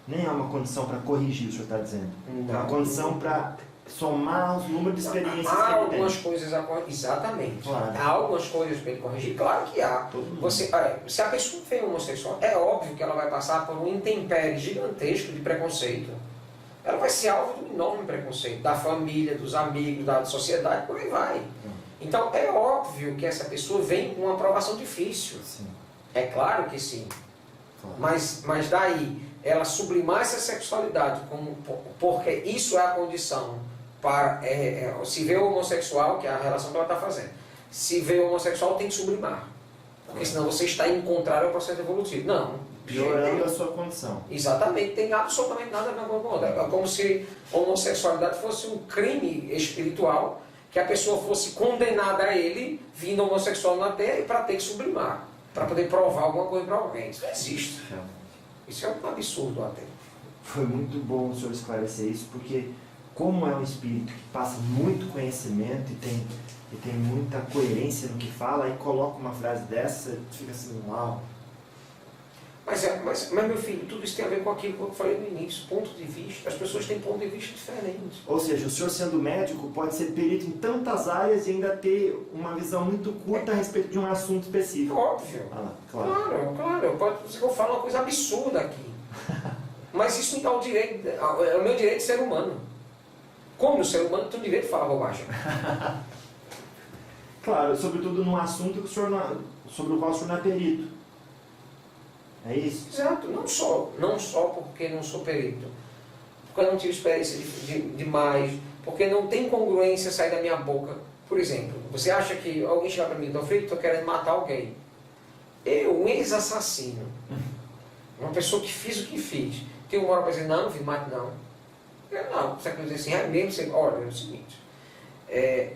Nem é uma condição para corrigir, o senhor está dizendo. Não. É uma condição para somar os números de experiências há que ele algumas tem. coisas a corrigir, exatamente. Claro. Há algumas coisas para ele corrigir, claro que há. Se a pessoa for homossexual, é óbvio que ela vai passar por um intempérie gigantesco de preconceito. Ela vai ser alvo de um enorme preconceito, da família, dos amigos, da sociedade, por aí vai. Então é óbvio que essa pessoa vem com uma aprovação difícil. Sim. É claro que sim. Claro. Mas daí, ela sublimar essa sexualidade, porque isso é a condição para se vê o homossexual, que é a relação que ela está fazendo, se vê o homossexual tem que sublimar, porque senão você está em contrário ao processo evolutivo. Não. Piorando a sua condição. Exatamente, tem absolutamente nada a ver com a outra. É como se a homossexualidade fosse um crime espiritual, que a pessoa fosse condenada a ele, vindo homossexual na Terra, e para ter que sublimar, para poder provar alguma coisa para alguém. Isso não existe. Isso é um absurdo até. Foi muito bom o senhor esclarecer isso, porque como é um espírito que passa muito conhecimento e tem muita coerência no que fala, aí coloca uma frase dessa, fica assim, uau. Mas, meu filho, tudo isso tem a ver com aquilo que eu falei no início, ponto de vista. As pessoas têm ponto de vista diferentes. Ou seja, o senhor sendo médico pode ser perito em tantas áreas e ainda ter uma visão muito curta a respeito de um assunto específico. Óbvio. Claro. Eu falo uma coisa absurda aqui. Mas isso me dá o direito, é o meu direito de ser humano. Como o ser humano tem o direito de falar bobagem. Claro, sobretudo num assunto que sobre o qual o senhor não é perito. É isso? Exato, não só porque não sou perito, porque eu não tive experiência demais, porque não tem congruência sair da minha boca. Por exemplo, você acha que alguém chegar para mim e diz, Frito, estou querendo matar alguém. Eu, um ex-assassino, uma pessoa que fiz o que fiz, tem uma hora para dizer, não, filho, mate não. Não, você quer dizer assim, é mesmo, olha, é o seguinte,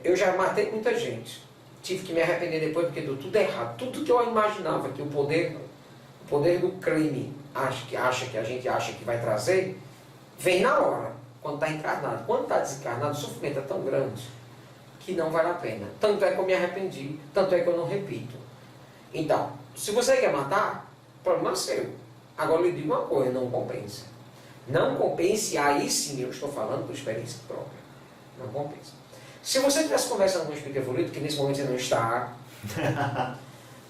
eu já matei muita gente, tive que me arrepender depois porque deu tudo errado, tudo que eu imaginava que o poder do crime que a gente acha que vai trazer, vem na hora, quando está encarnado. Quando está desencarnado, o sofrimento é tão grande que não vale a pena. Tanto é que eu me arrependi, tanto é que eu não repito. Então, se você quer matar, o problema é seu. Agora eu lhe digo uma coisa, não compensa. Não compense, aí sim eu estou falando por experiência própria. Não compensa. Se você estivesse conversando com um espírito evoluído, que nesse momento você não está,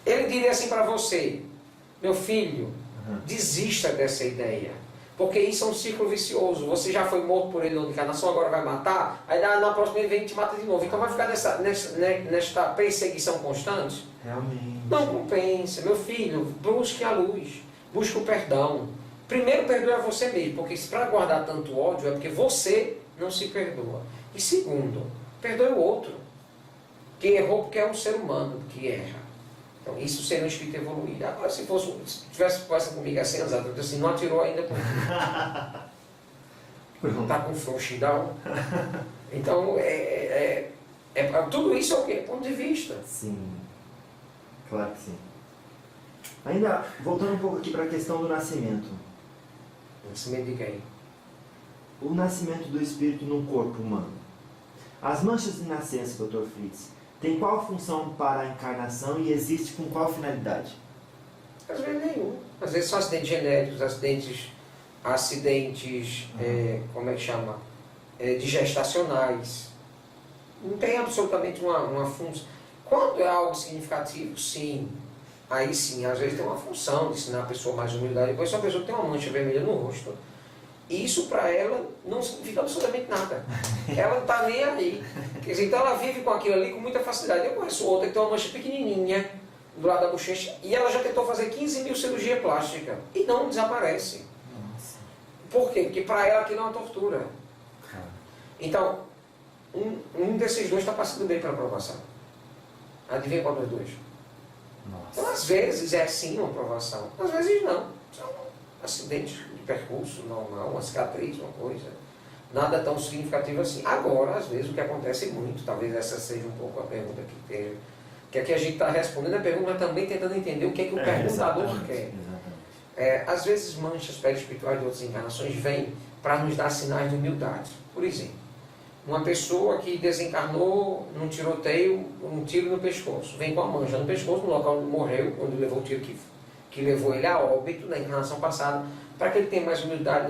ele diria assim para você, meu filho, desista dessa ideia, porque isso é um ciclo vicioso. Você já foi morto por ele na encarnação, agora vai matar, aí na próxima ele vem e te mata de novo. Então vai ficar nesta perseguição constante? Realmente. Não compensa. Meu filho, busque a luz, busque o perdão. Primeiro, perdoe a você mesmo, porque se para guardar tanto ódio é porque você não se perdoa. E segundo, perdoe o outro, que errou porque é um ser humano que erra. Então, isso seria um espírito evoluído. Agora, se tivesse conversa comigo há 100 anos atrás, assim, não atirou ainda por não está com frouxidão. Então, tudo isso é o quê? Ponto de vista. Sim, claro que sim. Ainda, voltando um pouco aqui para a questão do nascimento. Nascimento de quem? O nascimento do espírito num corpo humano. As manchas de nascença, Dr. Fritz, tem qual função para a encarnação e existe com qual finalidade? Às vezes nenhum. Às vezes são acidentes genéticos, acidentes como é que chama? Digestacionais. Não tem absolutamente uma função. Quando é algo significativo, sim. Aí sim, às vezes tem uma função de ensinar a pessoa mais humildade. Depois, se a pessoa tem uma mancha vermelha no rosto, isso para ela não significa absolutamente nada. Ela não está nem aí. Quer dizer, então ela vive com aquilo ali com muita facilidade. Eu conheço outra que tem uma mancha pequenininha do lado da bochecha e ela já tentou fazer 15 mil cirurgias plásticas e não desaparece. Nossa. Por quê? Porque para ela aquilo é uma tortura. Então, um desses dois está passando bem pela aprovação. Adivinha qual dos dois? Então, às vezes é sim uma provação, às vezes não. São acidentes de percurso normal, uma cicatriz, uma coisa. Nada tão significativo assim. Agora, às vezes, o que acontece muito, talvez essa seja um pouco a pergunta que aqui a gente está respondendo a pergunta, mas também tentando entender o que é que o perguntador quer. Às vezes, manchas perispirituais de outras encarnações vêm para nos dar sinais de humildade. Por exemplo, uma pessoa que desencarnou num tiroteio, um tiro no pescoço, vem com a mancha no pescoço, no local onde morreu, onde levou o tiro que levou ele a óbito na encarnação passada, para que ele tenha mais humildade,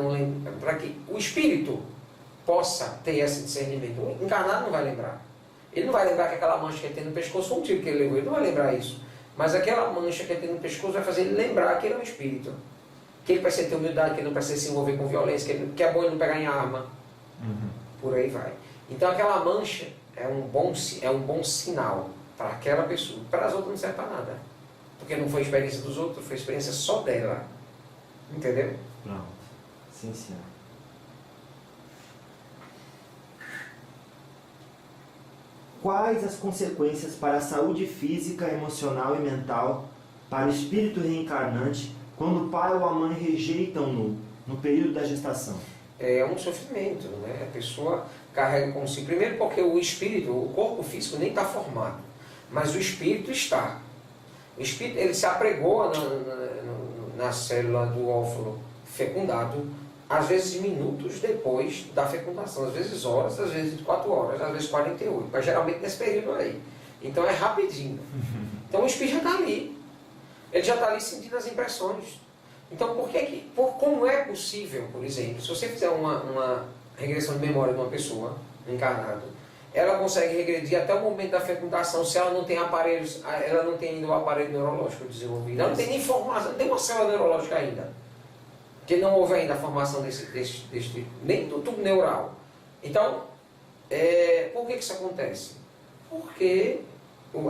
para que o espírito possa ter esse discernimento. O encarnado não vai lembrar. Ele não vai lembrar que aquela mancha que ele tem no pescoço foi um tiro que ele levou, ele não vai lembrar isso. Mas aquela mancha que ele tem no pescoço vai fazer ele lembrar que ele é um espírito. Que ele precisa ter humildade, que ele não precisa se envolver com violência, que é bom ele não pegar em arma. Por aí vai. Então aquela mancha é um bom sinal para aquela pessoa. Para as outras não serve para nada. Porque não foi experiência dos outros, foi experiência só dela. Entendeu? Pronto. Sim, senhor. Quais as consequências para a saúde física, emocional e mental para o espírito reencarnante quando o pai ou a mãe rejeitam-no no período da gestação? É um sofrimento, né? A pessoa carrega consigo. Primeiro porque o espírito, o corpo físico nem está formado, mas o espírito está. O espírito, ele se apregou na célula do óvulo fecundado, às vezes minutos depois da fecundação, às vezes horas, às vezes 24 horas, às vezes 48, mas geralmente nesse período aí. Então é rapidinho. Então o espírito já está ali. Ele já está ali sentindo as impressões. Então como é possível, por exemplo, se você fizer uma regressão de memória de uma pessoa encarnada, ela consegue regredir até o momento da fecundação se ela não tem aparelhos, ela não tem ainda o aparelho neurológico desenvolvido, ela não tem nem formação, não tem uma célula neurológica ainda, porque não houve ainda a formação nem do tubo neural. Então, por que isso acontece? Porque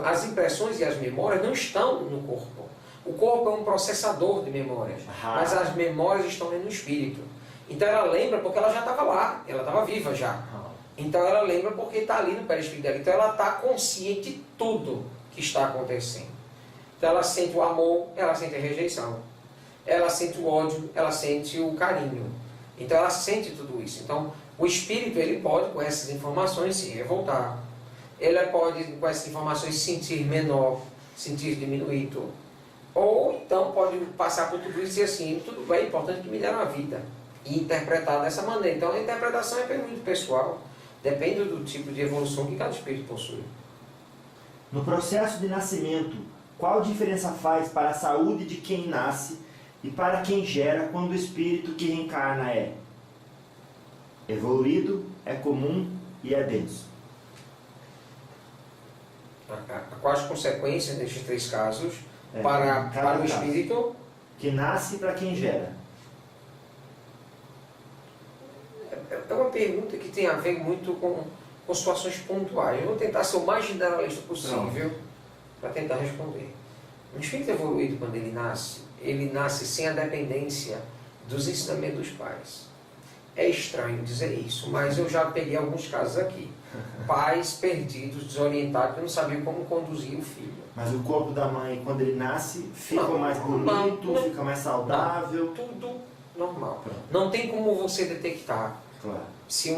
as impressões e as memórias não estão no corpo. O corpo é um processador de memórias, mas as memórias estão no espírito. Então ela lembra porque ela já estava lá, ela estava viva já. Então ela lembra porque está ali no perispírito dela. Então ela está consciente de tudo que está acontecendo. Então ela sente o amor, ela sente a rejeição. Ela sente o ódio, ela sente o carinho. Então ela sente tudo isso. Então o espírito, ele pode com essas informações se revoltar. Ele pode com essas informações se sentir menor, sentir diminuído. Ou então pode passar por tudo isso e dizer assim, tudo bem, é importante que me deram a vida. E interpretar dessa maneira. Então a interpretação é muito pessoal. Depende do tipo de evolução que cada espírito possui. No processo de nascimento, qual diferença faz para a saúde de quem nasce e para quem gera quando o espírito que reencarna é evoluído, é comum e é denso? Quais as consequências destes três casos para o espírito que nasce e para quem gera? É uma pergunta que tem a ver muito com situações pontuais. Eu vou tentar ser o mais generalista possível para tentar responder. Um espírito evoluído, quando ele nasce sem a dependência dos ensinamentos dos pais. É estranho dizer isso, mas eu já peguei alguns casos aqui. Pais perdidos, desorientados, que não sabiam como conduzir o filho. Mas o corpo da mãe, quando ele nasce, fica mais bonito, fica mais saudável? Tudo normal. Não tem como você detectar se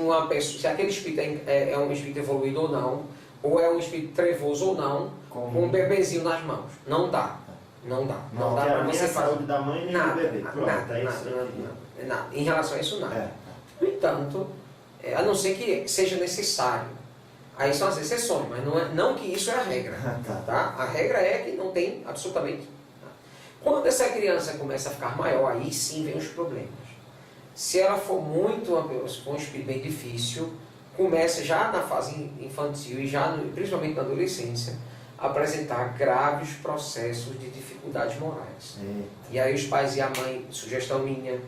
aquele espírito é um espírito evoluído ou não, ou é um espírito trevoso ou não, com um bebezinho nas mãos. Não dá. Não dá para você fazer. A saúde da mãe nem do bebê. Nada. Em relação a isso, nada. No entanto, a não ser que seja necessário. Aí são as exceções, mas não que isso é a regra. Tá? A regra é que não tem absolutamente nada. Quando essa criança começa a ficar maior, aí sim vem os problemas. Se ela for um espírito bem difícil, começa já na fase infantil e principalmente na adolescência, a apresentar graves processos de dificuldades morais. E aí os pais e a mãe, sugestão minha,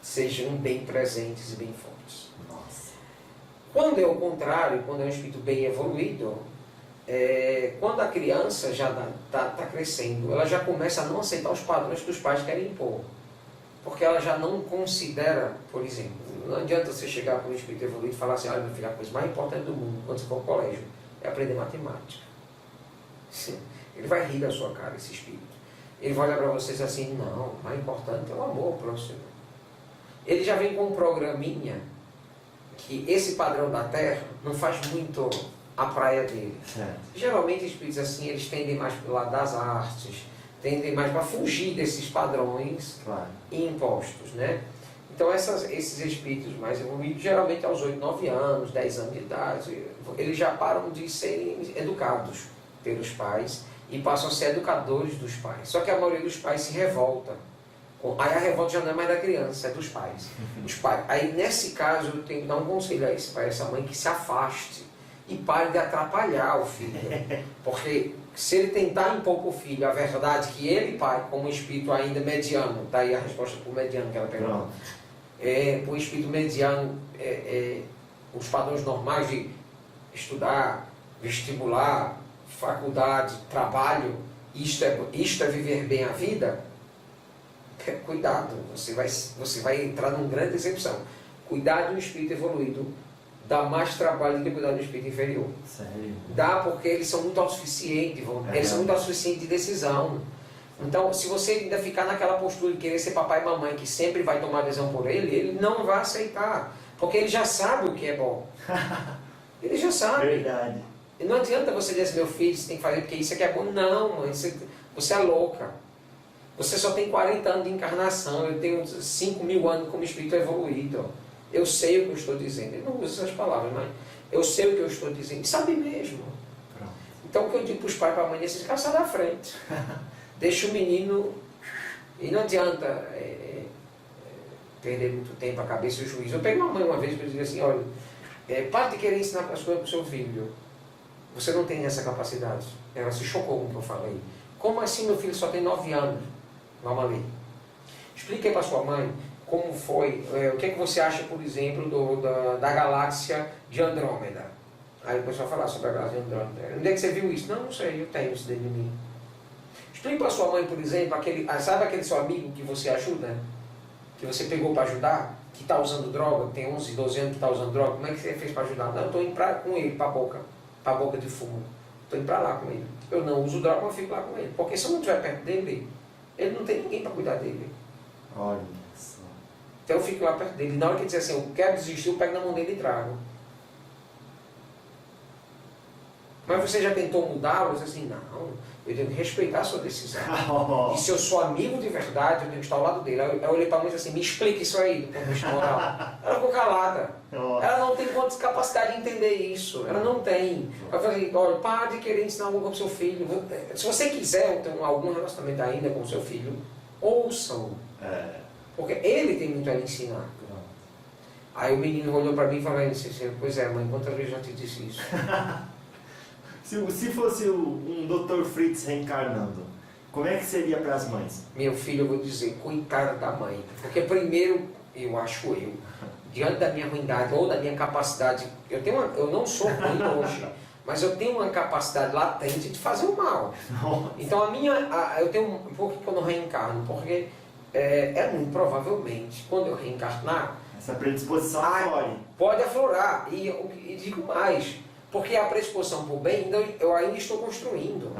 sejam bem presentes e bem fortes. Quando é o contrário, quando é um espírito bem evoluído, quando a criança já está crescendo, ela já começa a não aceitar os padrões que os pais querem impor. Porque ela já não considera, por exemplo, não adianta você chegar para um espírito evoluído e falar assim, olha meu filho, a coisa mais importante do mundo, quando você for ao colégio, é aprender matemática. Ele vai rir da sua cara, esse espírito. Ele vai olhar para vocês assim, não, o mais importante é o amor próximo. Ele já vem com um programinha que esse padrão da Terra não faz muito a praia dele. Geralmente espíritos assim, eles tendem mais para o lado das artes, tendem mais para fugir desses padrões impostos, né? Então esses espíritos mais evoluídos, geralmente aos 8, 9 anos, 10 anos de idade, eles já param de serem educados pelos pais e passam a ser educadores dos pais. Só que a maioria dos pais se revolta. Aí a revolta já não é mais da criança, é dos pais. Os pais. Aí nesse caso eu tenho que dar um conselho a esse pai, a essa mãe, que se afaste e pare de atrapalhar o filho. Porque se ele tentar impor para o filho a verdade que ele, pai, como espírito ainda mediano, daí a resposta para o mediano que ela pegou, para o espírito mediano, os padrões normais de estudar, vestibular, faculdade, trabalho, isto é viver bem a vida, cuidado, você vai entrar numa grande decepção. Cuidar de um espírito evoluído dá mais trabalho do que cuidar de um espírito inferior. Sério? Dá, porque eles são muito autossuficientes, eles são muito autossuficientes de decisão. Então, se você ainda ficar naquela postura de querer ser papai e mamãe, que sempre vai tomar decisão por ele não vai aceitar, porque ele já sabe o que é bom. Ele já sabe. Verdade. Não adianta você dizer assim, meu filho, você tem que fazer porque isso aqui é bom. Não, mãe, você é louca. Você só tem 40 anos de encarnação, eu tenho 5.000 anos como espírito evoluído. Eu sei o que eu estou dizendo. Ele não usa essas palavras, mas eu sei o que eu estou dizendo. E sabe mesmo. Pronto. Então o que eu digo para os pais e para a mãe é assim, sai da frente. Deixa o menino... E não adianta perder muito tempo, a cabeça e o juízo. Eu peguei uma mãe uma vez para dizer assim, olha, pare de querer ensinar as coisas para o seu filho. Você não tem essa capacidade. Ela se chocou com o que eu falei. Como assim meu filho só tem 9 anos? Vamos ali. Explique para sua mãe como foi, o que você acha, por exemplo, da galáxia de Andrômeda. Aí o pessoal fala sobre a galáxia de Andrômeda. Onde é que você viu isso? Não sei, eu tenho isso dentro de mim. Explique para sua mãe, por exemplo, sabe aquele seu amigo que você ajuda? Que você pegou para ajudar? Que está usando droga, tem 11, 12 anos que está usando droga. Como é que você fez para ajudar? Não, eu estou indo com ele para a boca de fumo. Estou indo para lá com ele. Eu não uso droga, mas fico lá com ele. Porque se eu não estiver perto dele, ele não tem ninguém para cuidar dele. Olha só. Então eu fico lá perto dele. Na hora que ele diz assim, eu quero desistir, eu pego na mão dele e trago. Mas você já tentou mudá-lo? Eu disse assim, não, eu tenho que respeitar a sua decisão. E se eu sou amigo de verdade, eu tenho que estar ao lado dele. Aí eu olhei para a mãe e disse assim, me explica isso aí do ponto de vista moral. Ela ficou calada. Ela não tem capacidade de entender isso. Ela não tem. Eu falei, olha, para de querer ensinar algo para o seu filho. Se você quiser ter algum relacionamento ainda com o seu filho, ouçam. Porque ele tem muito a lhe ensinar. Aí o menino olhou para mim e falou assim, pois é, mãe, quantas vezes eu já te disse isso? Se fosse um Dr. Fritz reencarnando, como é que seria para as mães? Meu filho, eu vou dizer, coitada da mãe. Porque primeiro, diante da minha ruindade ou da minha capacidade, eu não sou ruim hoje, mas eu tenho uma capacidade latente de fazer o mal. Então por que eu não reencarno? Porque muito provavelmente, quando eu reencarnar, essa predisposição pode aflorar. E digo mais, porque a predisposição para o bem, eu ainda estou construindo.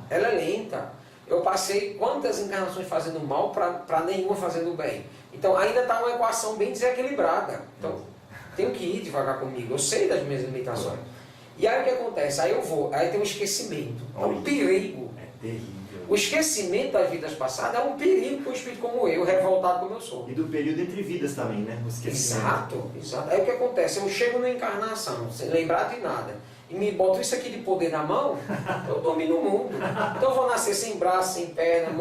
Ela é lenta. Eu passei quantas encarnações fazendo mal para nenhuma fazendo bem. Então ainda está uma equação bem desequilibrada. Então tenho que ir devagar comigo. Eu sei das minhas limitações. E aí o que acontece? Aí tem um esquecimento. É um perigo. É terrível. O esquecimento das vidas passadas é um perigo para um espírito como eu, revoltado como eu sou. E do período entre vidas também, né? O esquecimento. Exato. Aí o que acontece? Eu chego na encarnação, sem lembrar de nada, e me boto isso aqui de poder na mão, eu domino o mundo. Então eu vou nascer sem braço, sem perna,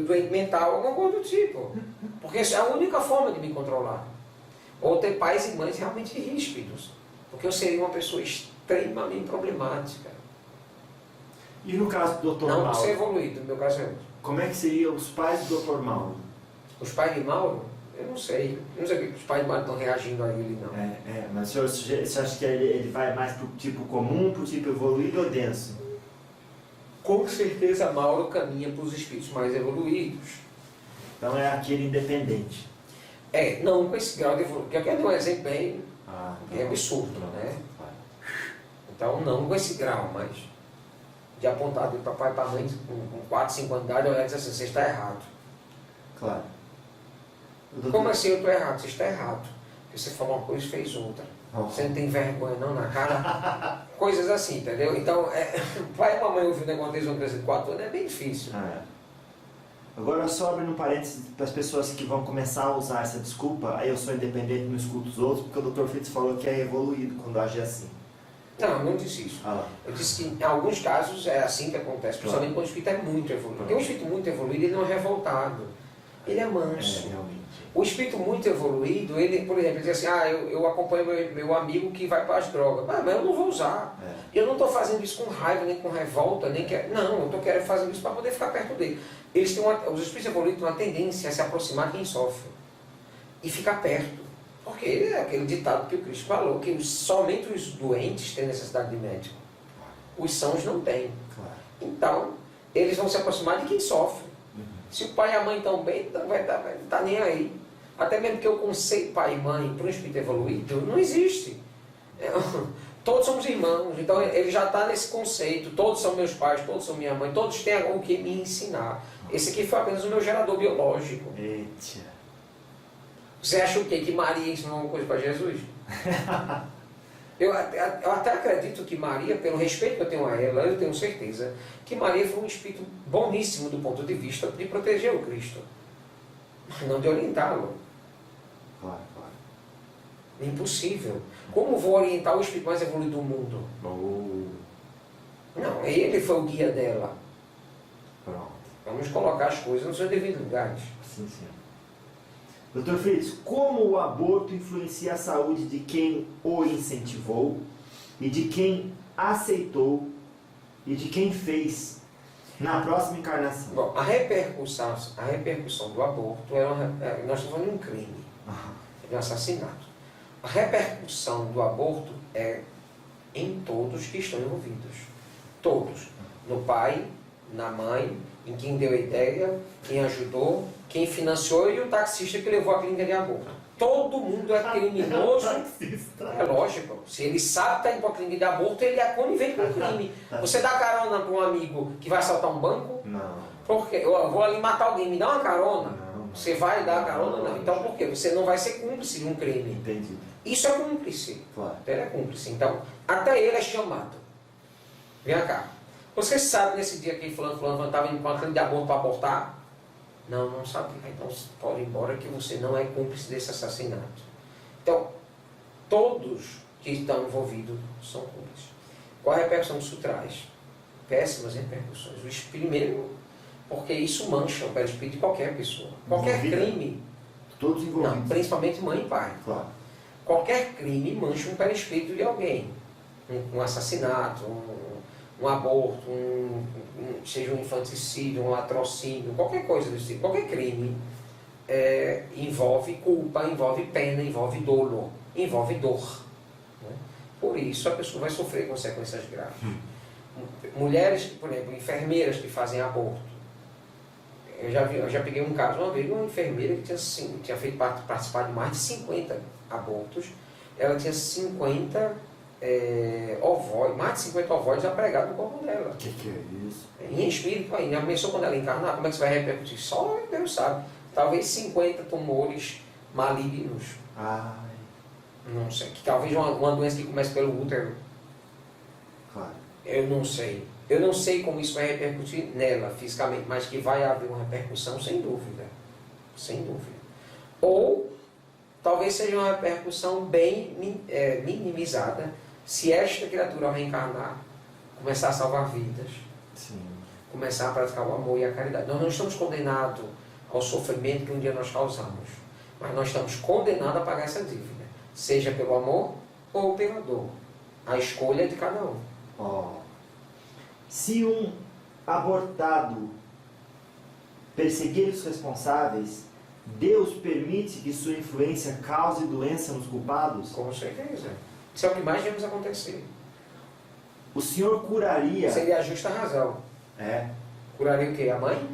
doente mental, alguma coisa do tipo. Porque isso é a única forma de me controlar. Ou ter pais e mães realmente ríspidos. Porque eu seria uma pessoa extremamente problemática. E no caso do Dr. Mauro? Não ser evoluído, no meu caso é outro. Como é que seriam os pais do Dr. Mauro? Os pais de Mauro? Eu não sei. Não sei que os pais de Mauro estão reagindo a ele, não. Mas o senhor, você acha que ele vai mais para o tipo comum, para o tipo evoluído ou denso? Com certeza Mauro caminha para os espíritos mais evoluídos. Então é aquele independente. Não com esse grau de evolução. Porque eu quero dar um exemplo bem absurdo, né? Então não com esse grau, mas de apontar para pai e para mãe com 4, 5 anos de idade, olhar e dizer assim, você está errado. Claro. Como assim eu estou errado? Você está errado. Porque você falou uma coisa e fez outra. Você não tem vergonha não na cara? Coisas assim, entendeu? Então, pai e mamãe ouvir um negócio desde uma criança de 4 anos é bem difícil. Agora só abrindo um parênteses para as pessoas que vão começar a usar essa desculpa, aí eu sou independente, não escuto os outros, porque o Dr. Fritz falou que é evoluído quando age assim. Não, eu não disse isso. Eu disse que em alguns casos é assim que acontece, principalmente quando o espírito é muito evoluído. Porque um espírito muito evoluído, ele não é revoltado, ele é manso. Realmente. O espírito muito evoluído, ele, por exemplo, ele diz assim, eu acompanho meu amigo que vai para as drogas. Mas eu não vou usar. Eu não estou fazendo isso com raiva, nem com revolta, nem que... Não, eu estou querendo fazer isso para poder ficar perto dele. Eles têm os espíritos evoluídos têm uma tendência a se aproximar de quem sofre e ficar perto. Porque é aquele ditado que o Cristo falou, que somente os doentes têm necessidade de médico. Os sãos não têm. Então, eles vão se aproximar de quem sofre. Se o pai e a mãe estão bem, não vai estar nem aí. Até mesmo que o conceito pai e mãe para um espírito evoluído não existe. Todos somos irmãos, então ele já está nesse conceito. Todos são meus pais, todos são minha mãe, todos têm algo que me ensinar. Esse aqui foi apenas o meu gerador biológico. Eita. Você acha o quê? Que Maria ensinou alguma coisa para Jesus? Eu até acredito que Maria, pelo respeito que eu tenho a ela, eu tenho certeza que Maria foi um espírito boníssimo do ponto de vista de proteger o Cristo, mas não de orientá-lo. Claro. Impossível. Como vou orientar o espírito mais evoluído do mundo? Não, ele foi o guia dela. Pronto. Vamos colocar as coisas nos seus devidos lugares. Sim. Dr. Fritz, como o aborto influencia a saúde de quem o incentivou e de quem aceitou e de quem fez na próxima encarnação? Bom, a repercussão do aborto, nós estamos falando de um crime, de um assassinato. A repercussão do aborto é em todos que estão envolvidos. Todos. No pai, na mãe, em quem deu a ideia, quem ajudou, quem financiou e o taxista que levou a clínica de aborto. Todo mundo é criminoso. É lógico. Se ele sabe que está indo para a clínica de aborto, ele é conivente com o crime. Você dá carona para um amigo que vai assaltar um banco? Não. Por quê? Eu vou ali matar alguém, me dá uma carona? Não. Você vai dar carona? Não. Então por quê? Você não vai ser cúmplice de um crime. Entendi. Isso é cúmplice. Claro. Ele é cúmplice. Então, até ele é chamado. Vem cá. Você sabe nesse dia que fulano estava indo para uma clínica de aborto para abortar? Não sabia. Então pode ir embora que você não é cúmplice desse assassinato. Então, todos que estão envolvidos são cúmplices. Qual a repercussão que isso traz? Péssimas repercussões. Primeiro, porque isso mancha o perispírito de qualquer pessoa. Qualquer crime. Todos envolvidos. Não, principalmente mãe e pai. Claro. Qualquer crime mancha um perispírito de alguém. Um assassinato, um aborto, seja um infanticídio, um latrocínio, qualquer coisa desse tipo. Qualquer crime envolve culpa, envolve pena, envolve dolo, envolve dor. Né? Por isso a pessoa vai sofrer consequências graves. Mulheres, por exemplo, enfermeiras que fazem aborto. Eu já peguei um caso uma vez de uma enfermeira que tinha feito participar de mais de 50 abortos. Ela tinha 50 ovoides, mais de 50 ovoides apregados no corpo dela. O que é isso? Em espírito ainda. Já pensou quando ela encarnar? Como é que isso vai repercutir? Só Deus sabe. Talvez 50 tumores malignos. Ai. Não sei. Que talvez uma doença que comece pelo útero. Claro. Eu não sei. Eu não sei como isso vai repercutir nela fisicamente, mas que vai haver uma repercussão sem dúvida. Sem dúvida. Ou talvez seja uma repercussão bem minimizada se esta criatura, ao reencarnar, começar a salvar vidas. Sim. Começar a praticar o amor e a caridade. Nós não estamos condenados ao sofrimento que um dia nós causamos, mas nós estamos condenados a pagar essa dívida, seja pelo amor ou pela dor. A escolha é de cada um. Se um abortado perseguir os responsáveis, Deus permite que sua influência cause doença nos culpados? Com certeza. Isso é o que mais vemos acontecer. O Senhor curaria... Seria a justa razão. Curaria o quê? A mãe?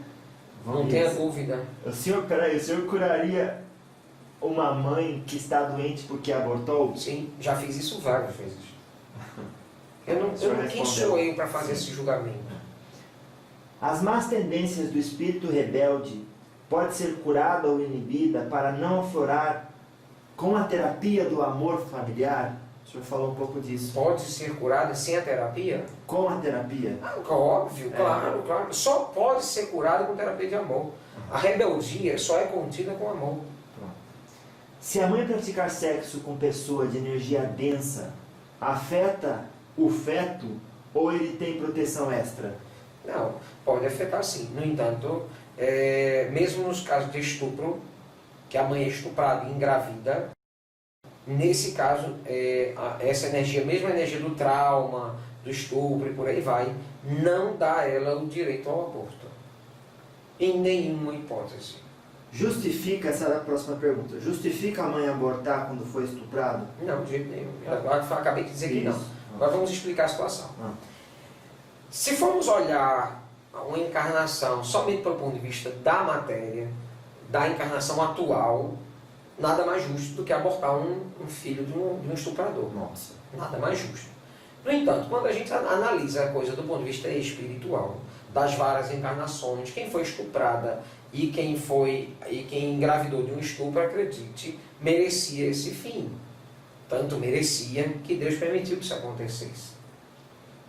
Não tenha dúvida. O senhor curaria uma mãe que está doente porque abortou? Sim, já fiz isso várias vezes. Quem sou eu para fazer esse julgamento? As más tendências do espírito rebelde pode ser curada ou inibida para não aflorar com a terapia do amor familiar? O senhor falou um pouco disso. Pode ser curada sem a terapia? Com a terapia? Óbvio, claro. Só pode ser curada com terapia de amor. A rebeldia só é contida com amor. Se a mãe praticar sexo com pessoa de energia densa, afeta o feto ou ele tem proteção extra? Não, pode afetar sim. No entanto, mesmo nos casos de estupro, que a mãe é estuprada e engravida, nesse caso, essa energia, mesmo a energia do trauma, do estupro e por aí vai, não dá a ela o direito ao aborto. Em nenhuma hipótese. Justifica, essa é a próxima pergunta, justifica a mãe abortar quando foi estuprada? Não, de jeito nenhum. Agora acabei de dizer que não. Agora vamos explicar a situação. Se formos olhar uma encarnação somente pelo ponto de vista da matéria, da encarnação atual, nada mais justo do que abortar um filho de um estuprador. Nossa. Nada mais justo. No entanto, quando a gente analisa a coisa do ponto de vista espiritual, das várias encarnações, quem foi estuprada e quem engravidou de um estupro, acredite, merecia esse fim. Tanto merecia que Deus permitiu que isso acontecesse.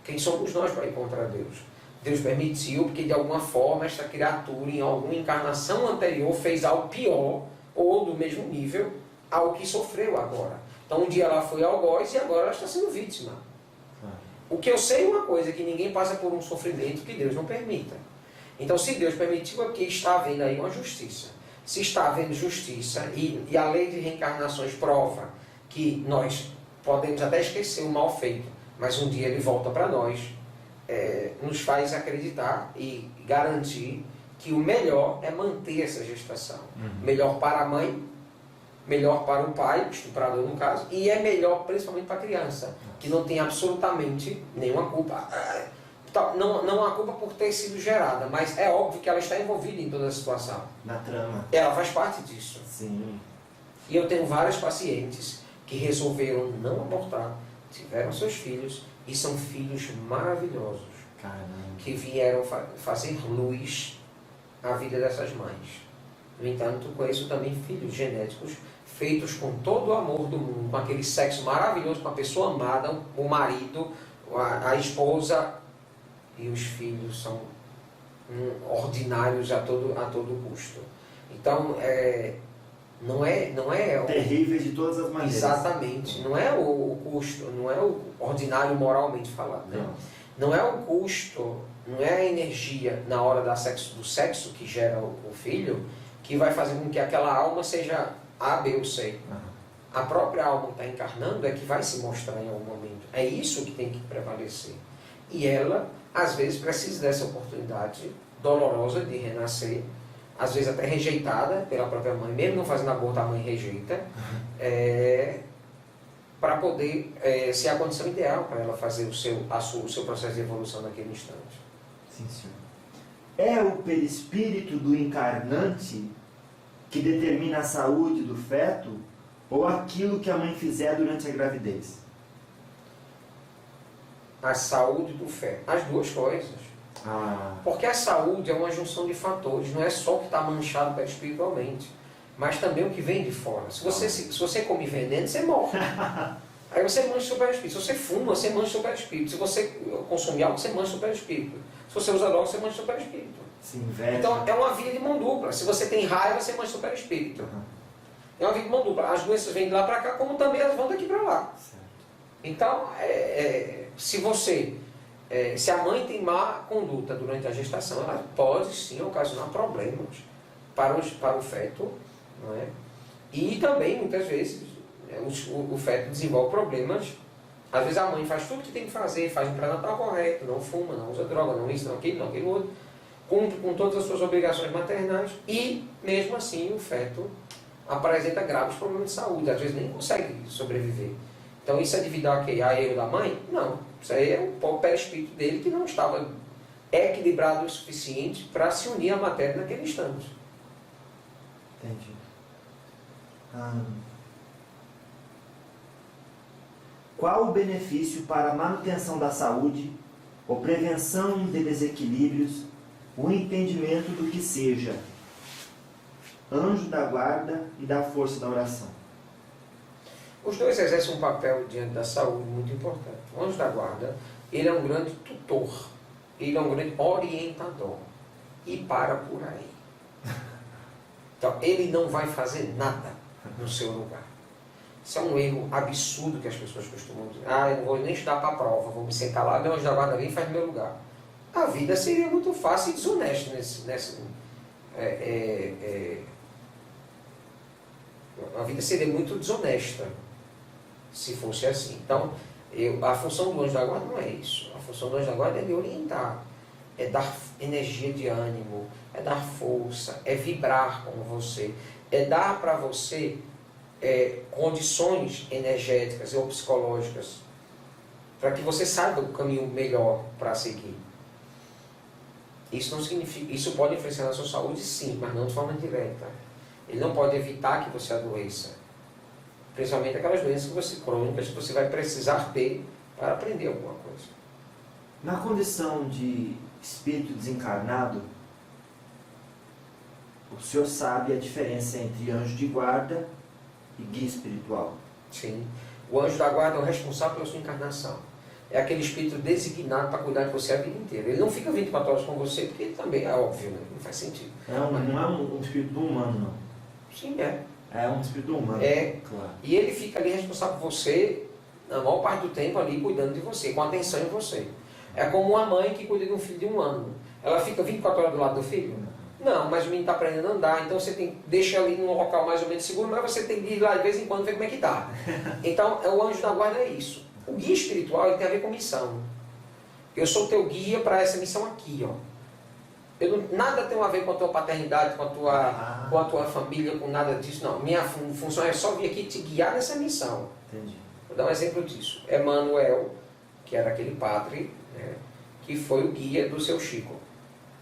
Quem somos nós para ir contra Deus? Deus permitiu porque de alguma forma esta criatura em alguma encarnação anterior fez algo pior ou do mesmo nível ao que sofreu agora. Então um dia ela foi algoz e agora ela está sendo vítima. O que eu sei é uma coisa, que ninguém passa por um sofrimento que Deus não permita. Então se Deus permitiu aqui, está havendo aí uma justiça. Se está havendo justiça e a lei de reencarnações prova que nós podemos até esquecer o mal feito, mas um dia ele volta para nós, nos faz acreditar e garantir que o melhor é manter essa gestação. Melhor para a mãe, melhor para o pai, o estuprador no caso, e é melhor principalmente para a criança, que não tem absolutamente nenhuma culpa. Não há culpa por ter sido gerada, mas é óbvio que ela está envolvida em toda a situação. Na trama. Ela faz parte disso. Sim. E eu tenho vários pacientes que resolveram não abortar, tiveram seus filhos, e são filhos maravilhosos. Caramba. Que vieram fazer luz à vida dessas mães. No entanto, conheço também filhos genéticos feitos com todo o amor do mundo, com aquele sexo maravilhoso, com a pessoa amada, o marido, a esposa, e os filhos são ordinários a todo custo. Então, não é terríveis de todas as maneiras. Exatamente. Não é o custo, não é o ordinário moralmente falado. Né? Não é o custo, não é a energia na hora do sexo que gera o filho que vai fazer com que aquela alma seja A, B ou C. A própria alma que está encarnando é que vai se mostrar em algum momento. É isso que tem que prevalecer. E ela, às vezes, precisa dessa oportunidade dolorosa de renascer, às vezes até rejeitada pela própria mãe, mesmo não fazendo aborto, a mãe rejeita, para poder ser a condição ideal para ela fazer o seu processo de evolução naquele instante. Sim, senhor. É o perispírito do encarnante que determina a saúde do feto ou aquilo que a mãe fizer durante a gravidez? A saúde do feto. As duas coisas. Porque a saúde é uma junção de fatores, não é só o que está manchado espiritualmente, mas também o que vem de fora. Se você come veneno, você morre. Aí você mancha o seu perispírito. Se você fuma, você mancha o seu perispírito. Se você consumir algo, você mancha o seu perispírito. Se você usa droga, você mancha o seu perispírito. Então é uma via de mão dupla. Se você tem raiva, você mancha o seu perispírito. É uma via de mão dupla. As doenças vêm de lá para cá, como também elas vão daqui para lá. Então, se a mãe tem má conduta durante a gestação, ela pode sim ocasionar problemas para o feto, não é? E também, muitas vezes, o feto desenvolve problemas. Às vezes a mãe faz tudo o que tem que fazer, faz o pré-natal correto, não fuma, não usa droga, não isso, não aquilo outro, cumpre com todas as suas obrigações maternais e, mesmo assim, o feto apresenta graves problemas de saúde, às vezes nem consegue sobreviver. Então isso é devido a erro da mãe? Não. Isso aí é o perispírito dele que não estava equilibrado o suficiente para se unir à matéria naquele instante. Entendi. qual o benefício para a manutenção da saúde, ou prevenção de desequilíbrios, o entendimento do que seja anjo da guarda e da força da oração? Os dois exercem um papel diante da saúde muito importante. O anjo da guarda, ele é um grande tutor, ele é um grande orientador, e para por aí. Então, ele não vai fazer nada no seu lugar. Isso é um erro absurdo que as pessoas costumam dizer. Eu não vou nem estudar para a prova, vou me sentar lá, o anjo da guarda vem e faz no meu lugar. A vida seria muito fácil e desonesta a vida seria muito desonesta se fosse assim. Então, a função do anjo da guarda não é isso. A função do anjo da guarda é de orientar, é dar energia de ânimo, é dar força, é vibrar com você, é dar para você condições energéticas ou psicológicas para que você saiba o caminho melhor para seguir. Isso não significa, isso pode influenciar na sua saúde, sim, mas não de forma direta. Ele não pode evitar que você adoeça, principalmente aquelas doenças crônicas que você vai precisar ter para aprender alguma coisa. Na condição de espírito desencarnado, o senhor sabe a diferença entre anjo de guarda e guia espiritual? Sim. O anjo da guarda é o responsável pela sua encarnação. É aquele espírito designado para cuidar de você a vida inteira. Ele não fica 24 horas com você, porque ele também é óbvio, né? Não faz sentido. Não é um espírito humano, não? Sim, é. É um espírito humano. É. Claro. E ele fica ali responsável por você, na maior parte do tempo, ali cuidando de você, com atenção em você. É como uma mãe que cuida de um filho de 1 ano. Ela fica 24 horas do lado do filho? Não, mas o menino está aprendendo a andar, então você deixa ali num local mais ou menos seguro, mas você tem que ir lá de vez em quando ver como é que está. Então, o anjo da guarda é isso. O guia espiritual ele tem a ver com missão. Eu sou teu guia para essa missão aqui, ó. Nada tem a ver com a tua paternidade, com a tua família, com nada disso, não. Minha função é só vir aqui te guiar nessa missão. Entendi. Vou dar um exemplo disso. Emmanuel, que era aquele padre, né, que foi o guia do seu Chico.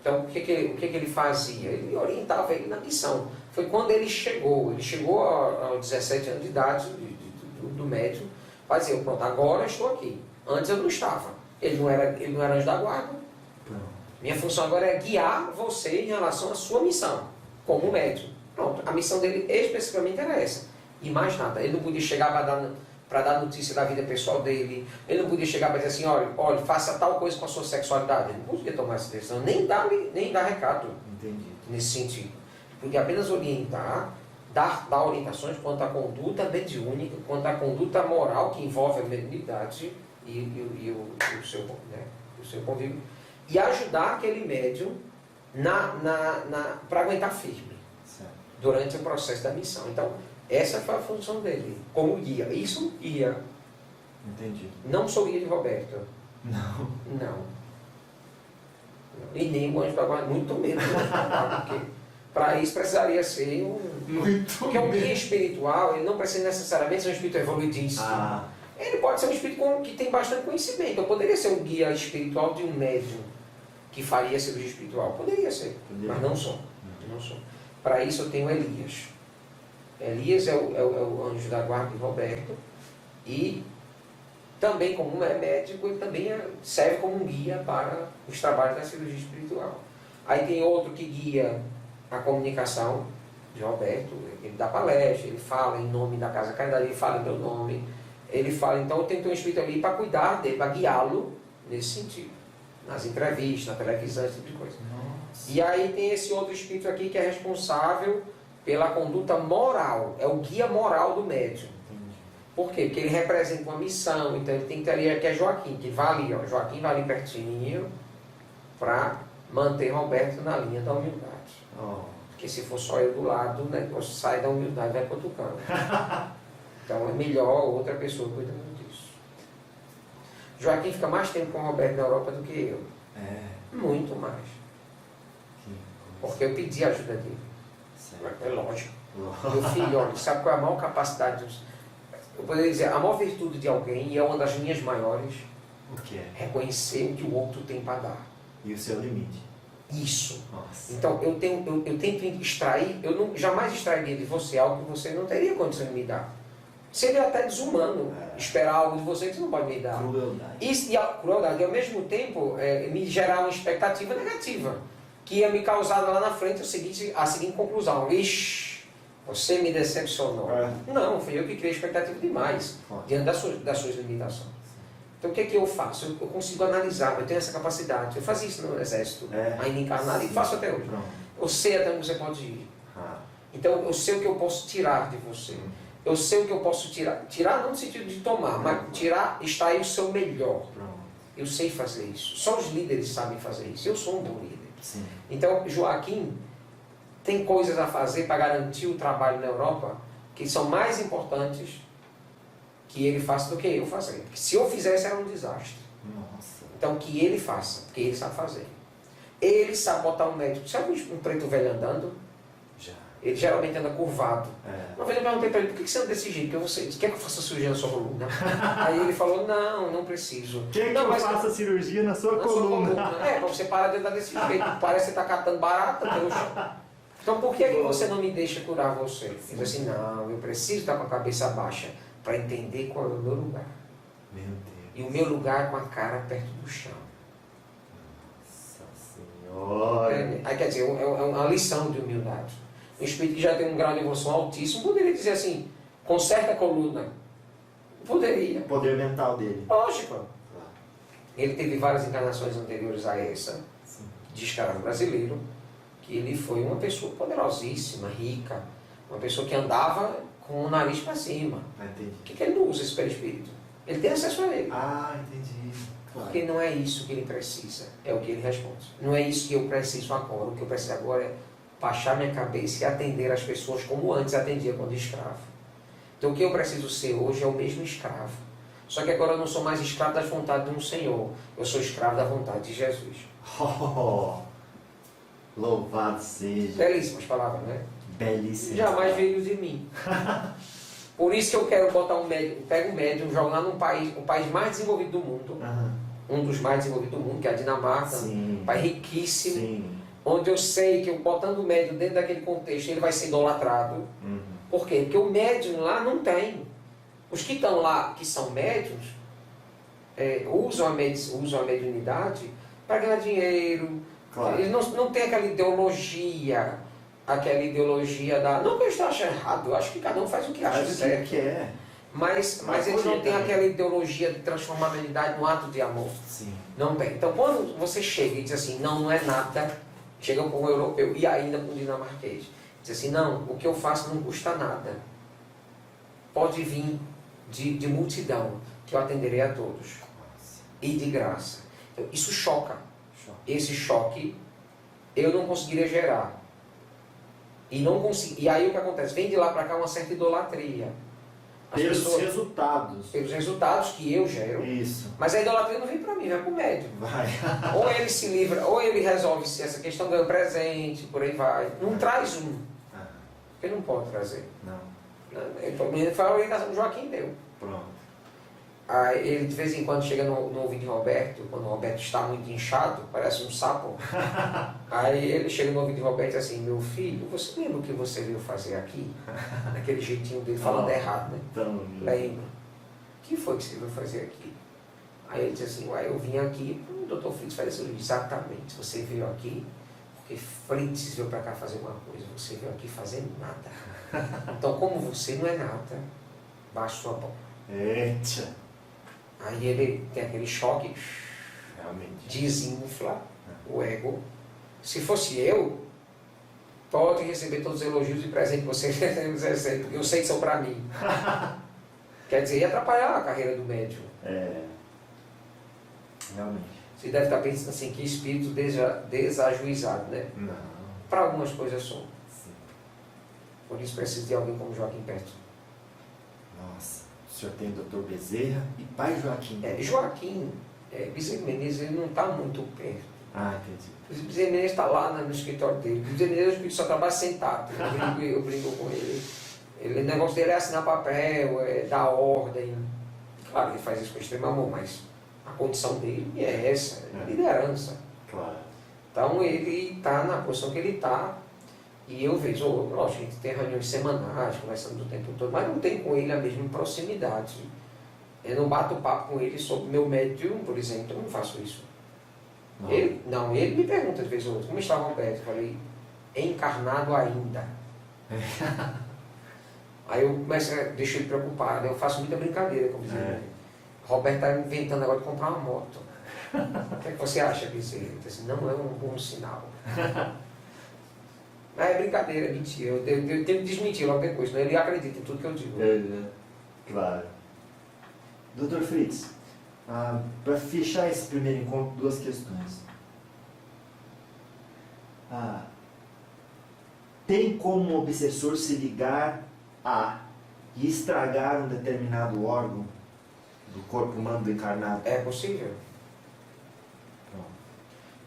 Então, o que ele fazia? Ele orientava ele na missão. Foi quando ele chegou aos 17 anos de idade do médium, para dizer, pronto, agora estou aqui. Antes eu não estava. Ele não era anjo da guarda. Minha função agora é guiar você em relação à sua missão, como médium. Pronto, a missão dele especificamente era essa. E mais nada. Ele não podia chegar para dar notícia da vida pessoal dele. Ele não podia chegar para dizer assim, olha, faça tal coisa com a sua sexualidade. Ele não podia tomar essa decisão, nem dar recado. Entendi. Nesse sentido. Podia apenas orientar, dar orientações quanto à conduta mediúnica, quanto à conduta moral que envolve a mediunidade e o seu convívio. E ajudar aquele médium para aguentar firme, certo, durante o processo da missão. Então, essa foi a função dele, como guia. Isso, guia. Entendi. Não sou guia de Roberto. Não. E nem o anjo da guarda, muito menos. Porque para isso precisaria ser porque o guia espiritual, ele não precisa necessariamente ser um espírito evoluidíssimo. Ele pode ser um espírito que tem bastante conhecimento. Eu poderia ser um guia espiritual de um médium que faria cirurgia espiritual. Poderia ser, mas não sou. Para isso eu tenho Elias. Elias é o anjo da guarda de Roberto. E também, como é médico, ele também serve como um guia para os trabalhos da cirurgia espiritual. Aí tem outro que guia a comunicação de Roberto. Ele dá palestra, ele fala em nome da Casa Caridade, ele fala em meu nome. Ele fala, então eu tenho que ter um espírito ali para cuidar dele, para guiá-lo nesse sentido. Nas entrevistas, na televisão, esse tipo de coisa. Nossa. E aí tem esse outro espírito aqui que é responsável pela conduta moral. É o guia moral do médium. Por quê? Porque ele representa uma missão. Então ele tem que ter ali, que é Joaquim, que vai ali, ó. Joaquim vai ali pertinho para manter Roberto na linha da humildade. Porque se for só eu do lado, o negócio sai da humildade e vai para outro canto. Então é melhor outra pessoa cuidando disso. Joaquim fica mais tempo com o Roberto na Europa do que eu. Muito mais. Porque eu pedi a ajuda dele. Certo. É lógico. Meu filho, olha, sabe qual é a maior capacidade? Eu poderia dizer, a maior virtude de alguém, e é uma das minhas maiores, o que é? Reconhecer o que o outro tem para dar. E o seu limite. Isso. Nossa. Então, eu tento extrair, jamais extrairia de você algo que você não teria condição de me dar. Seria até desumano esperar algo de você que você não pode me dar. Crueldade. E a crueldade, ao mesmo tempo, me gerar uma expectativa negativa, que ia me causar lá na frente a seguinte conclusão: ixi, você me decepcionou. Não, fui eu que criei expectativa demais, diante das suas limitações. Então o que é que eu faço? Eu consigo analisar, eu tenho essa capacidade. Eu fazia isso no exército, ainda encarnado, e faço até hoje. Eu sei até onde você pode ir. Então eu sei o que eu posso tirar de você. Eu sei o que eu posso tirar. Tirar não no sentido de tomar, mas tirar, extrair o seu melhor. Eu sei fazer isso. Só os líderes sabem fazer isso. Eu sou um bom líder. Sim. Então, Joaquim tem coisas a fazer para garantir o trabalho na Europa que são mais importantes que ele faça do que eu fazer. Porque se eu fizesse era um desastre. Nossa. Então, que ele faça, porque ele sabe fazer. Ele sabe botar um médico. Sabe um preto velho andando? Já. Ele geralmente anda curvado. Uma vez eu perguntei para ele, por que você anda desse jeito? Porque você quer que eu faça cirurgia na sua coluna? Aí ele falou, não preciso. Quer que não, eu faça cirurgia na sua coluna? Para você parar de andar desse jeito. Parece que você está catando barata pelo chão. Então por que você não me deixa curar você? Ele diz assim, não, eu preciso estar com a cabeça baixa para entender qual é o meu lugar. Meu Deus. E o meu lugar é com a cara perto do chão. Nossa Senhora. Aí quer dizer, é uma lição de humildade. Um espírito que já tem um grau de evolução altíssimo poderia dizer assim, conserta a coluna. Poderia. O poder mental dele. Lógico. Ele teve várias encarnações anteriores a essa, de escravo brasileiro, que ele foi uma pessoa poderosíssima, rica, uma pessoa que andava com o nariz para cima. Entendi. Por que ele não usa esse perispírito? Ele tem acesso a ele. Entendi. Claro. Porque não é isso que ele precisa, é o que ele responde. Não é isso que eu preciso agora. O que eu preciso agora é baixar minha cabeça e atender as pessoas como antes atendia quando escravo. Então o que eu preciso ser hoje é o mesmo escravo. Só que agora eu não sou mais escravo das vontades de um Senhor. Eu sou escravo da vontade de Jesus. Louvado seja. Belíssimas palavras, né? Belíssimo. Jamais veio de mim. Por isso que eu quero botar um médium, pego um médium, jogo lá num país, o país mais desenvolvido do mundo, um dos mais desenvolvidos do mundo, que é a Dinamarca, um país riquíssimo, onde eu sei que eu botando o médium dentro daquele contexto, ele vai ser idolatrado. Por quê? Porque o médium lá não tem. Os que estão lá, que são médiums, usam a mediunidade para ganhar dinheiro. Claro. Eles não têm aquela ideologia da... Não que eu esteja achando errado, eu acho que cada um faz o que acha certo. Que é. Mas eles não têm aquela ideologia de transformar a humanidade num ato de amor. Sim. Não tem. Então quando você chega e diz assim, não é nada, chega com um europeu e ainda com um dinamarquês, diz assim, não, o que eu faço não custa nada. Pode vir de multidão, que eu atenderei a todos. E de graça. Então, isso choca. Esse choque eu não conseguiria gerar. E aí o que acontece? Vem de lá para cá uma certa idolatria. Pelos resultados. Pelos resultados que eu gero. Isso. Mas a idolatria não vem para mim, vem para o médium. Vai. Ou ele se livra, ou ele resolve se essa questão ganha presente, por aí vai. Não traz um. Porque não pode trazer. Não. Ele foi a orientação do Joaquim deu. Pronto. Aí ele de vez em quando chega no ouvido de Roberto, quando o Roberto está muito inchado, parece um sapo. Aí ele chega no ouvido de Roberto e diz assim, meu filho, você lembra o que você veio fazer aqui? Daquele jeitinho dele, falando errado, né? Então, Lembra. O que foi que você veio fazer aqui? Aí ele diz assim, uai, eu vim aqui para o doutor Fritz fazer isso. Exatamente, você veio aqui porque Fritz veio para cá fazer uma coisa, você veio aqui fazer nada. Então como você não é nada, baixe sua bola. Eita. Aí ele tem aquele choque, Realmente. desinfla o ego. Se fosse eu, pode receber todos os elogios e presentes que você recebe, porque eu sei que são para mim. Quer dizer, ia atrapalhar a carreira do médium. Realmente. Você deve estar pensando assim, que espírito desajuizado, né? Não. Para algumas coisas são. Sim. Por isso precisa de alguém como Joaquim perto. Nossa. O senhor tem o Dr. Bezerra e pai Joaquim. Joaquim, Bezerra Menezes, ele não está muito perto. Entendi. O Bezerra Menezes está lá no escritório dele. O Bezerra Menezes só trabalha sentado. Eu brinco com ele. O negócio dele é assinar papel, dar ordem. Claro, ele faz isso com extremo amor, mas a condição dele é essa, liderança. Claro. Então ele está na posição que ele está E eu vejo, lógico, a gente tem reuniões semanais, conversando o tempo todo, mas não tem com ele a mesma proximidade. Eu não bato papo com ele sobre meu médium, por exemplo, eu não faço isso. Não. Ele me pergunta de vez em outra, como está Roberto? Eu falei, encarnado ainda. Aí eu começo a deixar ele preocupado, eu faço muita brincadeira com o vizinho. Roberto está inventando agora de comprar uma moto. O que é que você acha disso? Ele disse, não é um bom sinal. Mas é brincadeira, é mentira. Eu tenho que desmentir logo depois, senão ele acredita em tudo que eu digo. Claro. Dr. Fritz, para fechar esse primeiro encontro, duas questões. Tem como um obsessor se ligar a e estragar um determinado órgão do corpo humano do encarnado? É possível.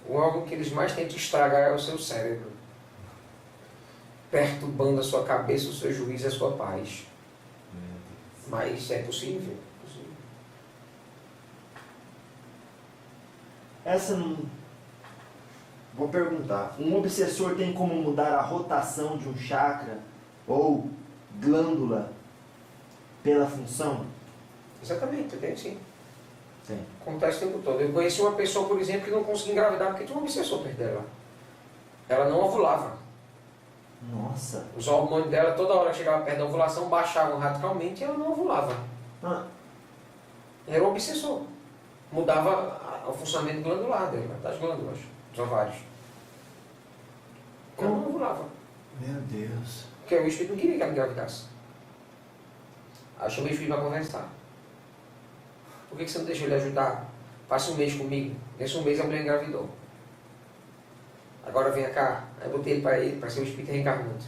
O órgão que eles mais tentam estragar é o seu cérebro, perturbando a sua cabeça, o seu juízo e a sua paz. Mas é possível. Essa não... Vou perguntar. Um obsessor tem como mudar a rotação de um chakra ou glândula pela função? Exatamente, tem sim. Tem. Acontece o tempo todo. Eu conheci uma pessoa, por exemplo, que não conseguia engravidar porque tinha um obsessor perto dela. Ela não ovulava. Nossa. Os hormônios dela, toda hora que chegava perto da ovulação, baixavam radicalmente e ela não ovulava. Era um obsessor. Mudava o funcionamento glandular dela, das glândulas, dos ovários. Ela não ovulava. Meu Deus. Porque o espírito não queria que ela engravidasse. Aí eu chamei o filho para conversar. Por que você não deixou ele ajudar? Passa um mês comigo. Nesse um mês a mulher engravidou. Agora venha cá. Aí eu botei ele para ser o espírito reencarnante.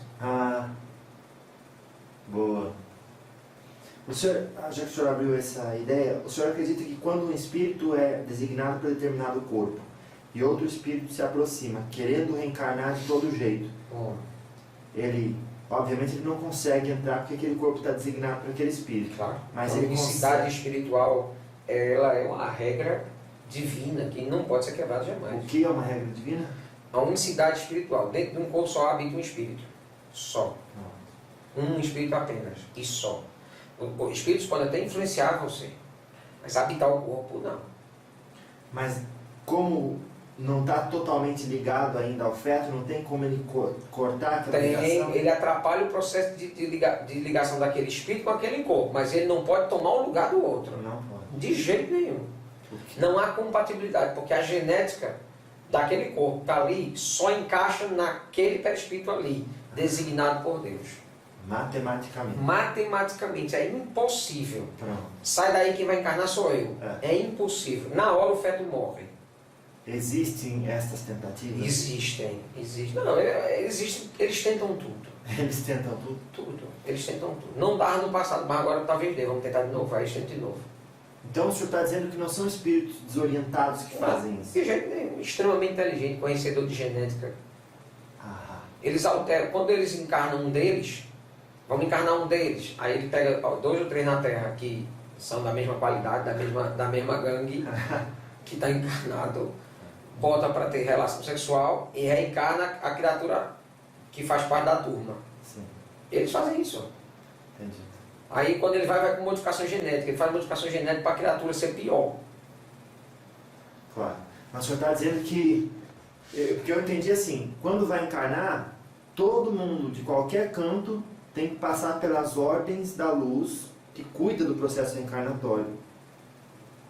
Boa. O senhor, já que o senhor abriu essa ideia, o senhor acredita que quando um espírito é designado para determinado corpo e outro espírito se aproxima, querendo reencarnar de todo jeito, ele, obviamente, ele não consegue entrar porque aquele corpo está designado para aquele espírito. Claro. Mas a ele unicidade consegue. espiritual, ela é uma regra divina que não pode ser quebrada jamais. O que é uma regra divina? A unicidade espiritual. Dentro de um corpo só habita um espírito. Só. Um espírito apenas. E só. Os espíritos podem até influenciar você, mas habitar o corpo, não. Mas como não está totalmente ligado ainda ao feto, não tem como ele cortar aquela ligação? Ele atrapalha o processo de ligação daquele espírito com aquele corpo, mas ele não pode tomar o lugar do outro. Não pode. De jeito nenhum. Não há compatibilidade, porque a genética daquele corpo que está ali só encaixa naquele perispírito ali, designado por Deus. Matematicamente. Matematicamente, é impossível. Pronto. Sai daí, quem vai encarnar sou eu. É impossível. Na hora o feto morre. Existem estas tentativas? Existem. Não, eles tentam tudo. Eles tentam tudo? Tudo. Eles tentam tudo. Não dava no passado, mas agora talvez dê. Vamos tentar de novo. Aí eles tentam de novo. Então o senhor está dizendo que não são espíritos desorientados que fazem isso? De jeito nenhum. Extremamente inteligente, conhecedor de genética. Eles alteram. Quando eles encarnam um deles, vamos encarnar um deles. Aí ele pega 2 ou 3 na Terra que são da mesma qualidade, da mesma gangue, que está encarnado, bota para ter relação sexual e reencarna a criatura que faz parte da turma. Sim. Eles fazem isso. Entendi. Aí quando ele vai com modificação genética, ele faz modificação genética para a criatura ser pior. Claro. Mas o senhor está dizendo que... Porque eu entendi assim, quando vai encarnar, todo mundo de qualquer canto tem que passar pelas ordens da luz que cuida do processo reencarnatório.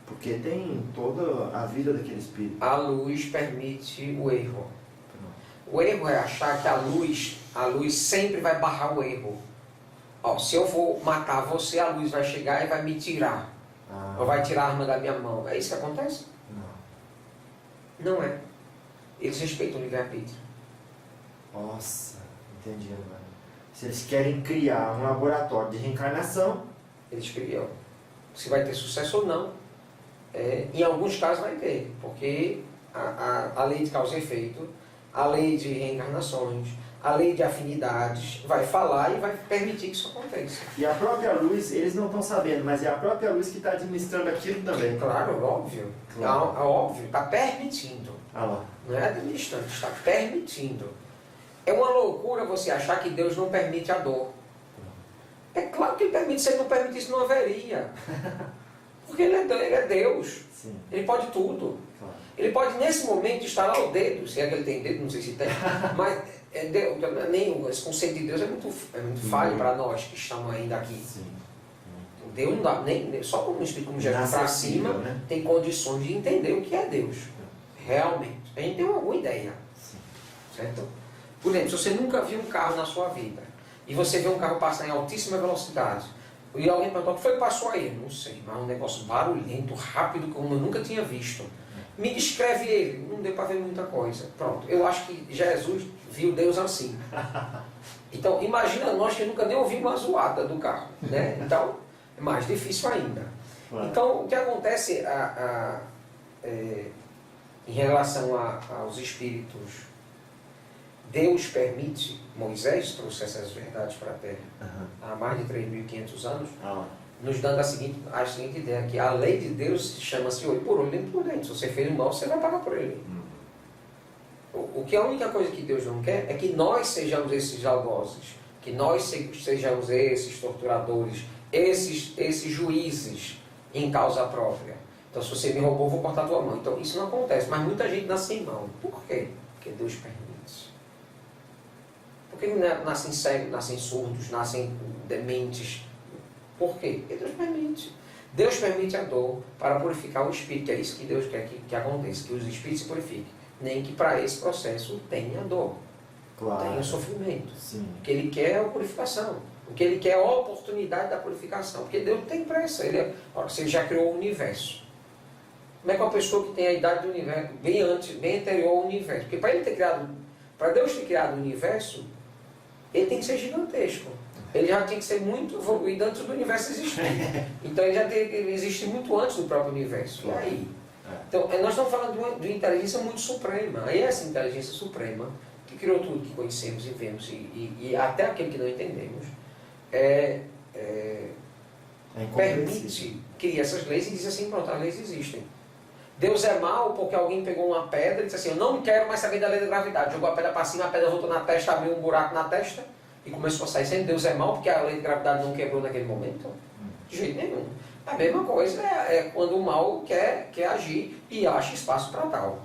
Porque tem toda a vida daquele espírito. A luz permite o erro. O erro é achar que a luz sempre vai barrar o erro. Se eu for matar você, a luz vai chegar e vai me tirar. Ou vai tirar a arma da minha mão. É isso que acontece? Não é. Eles respeitam o livre-arbítrio. Nossa, entendi agora. Se eles querem criar um laboratório de reencarnação, eles criam. Se vai ter sucesso ou não, em alguns casos vai ter, porque a lei de causa e efeito, a lei de reencarnações, a lei de afinidades vai falar e vai permitir que isso aconteça. E a própria luz, eles não estão sabendo, mas é a própria luz que está administrando aquilo também. Claro, óbvio. Claro. É óbvio, está permitindo. Lá. Não é administrando, está permitindo. É uma loucura você achar que Deus não permite a dor. É claro que Ele permite, se Ele não permitisse, não haveria. Porque Ele é Deus. Sim. Ele pode tudo. Claro. Ele pode, nesse momento, estalar o dedo, se é que Ele tem dedo, não sei se tem, mas Deus, nem esse conceito de Deus é muito falho para nós que estamos ainda aqui. Sim. Deus não dá, só como Espírito como Jesus para cima, né? Tem condições de entender o que é Deus. Realmente. A gente tem alguma ideia. Sim. Certo? Por exemplo, se você nunca viu um carro na sua vida, e você vê um carro passar em altíssima velocidade, e alguém perguntou, o que foi que passou aí? Não sei, mas um negócio barulhento, rápido, como eu nunca tinha visto. Me descreve ele. Não deu para ver muita coisa. Pronto. Eu acho que Jesus viu Deus assim. Então, imagina nós que nunca nem ouvimos uma zoada do carro. Né? Então, é mais difícil ainda. Claro. Então, o que acontece em relação aos espíritos, Deus permite, Moisés trouxe essas verdades para a Terra há mais de 3.500 anos, nos dando a seguinte ideia, que a lei de Deus chama-se olho por olho, dente por dente. Se você fez um mal, você vai pagar por ele. O que a única coisa que Deus não quer é que nós sejamos esses algozes, que nós sejamos esses torturadores, esses juízes em causa própria. Então, se você me roubou, eu vou cortar a tua mão. Então, isso não acontece. Mas muita gente nasce sem mão. Por quê? Porque Deus permite. Porque nascem cegos, nascem surdos, nascem dementes. Por quê? Porque Deus permite. Deus permite a dor para purificar o espírito. É isso que Deus quer que aconteça, que os espíritos se purifiquem. Nem que para esse processo tenha dor, tenha sofrimento. Sim. O que Ele quer é a purificação. O que Ele quer é a oportunidade da purificação. Porque Deus tem pressa. Ele já criou o universo. Como é que uma pessoa que tem a idade do universo, bem anterior ao universo? Porque para Deus ter criado o universo, Ele tem que ser gigantesco. Ele já tinha que ser muito evoluído antes do universo existir. Então ele existe muito antes do próprio universo. E aí? Então, nós estamos falando de uma inteligência muito suprema. E essa inteligência suprema, que criou tudo que conhecemos e vemos, e até aquele que não entendemos, permite, cria essas leis e diz assim, pronto, as leis existem. Deus é mau porque alguém pegou uma pedra e disse assim, eu não quero mais saber da lei da gravidade. Jogou a pedra para cima, a pedra voltou na testa, abriu um buraco na testa e começou a sair sendo. Deus é mau porque a lei da gravidade não quebrou naquele momento? De jeito nenhum. A mesma coisa é quando o mal quer agir e acha espaço para tal.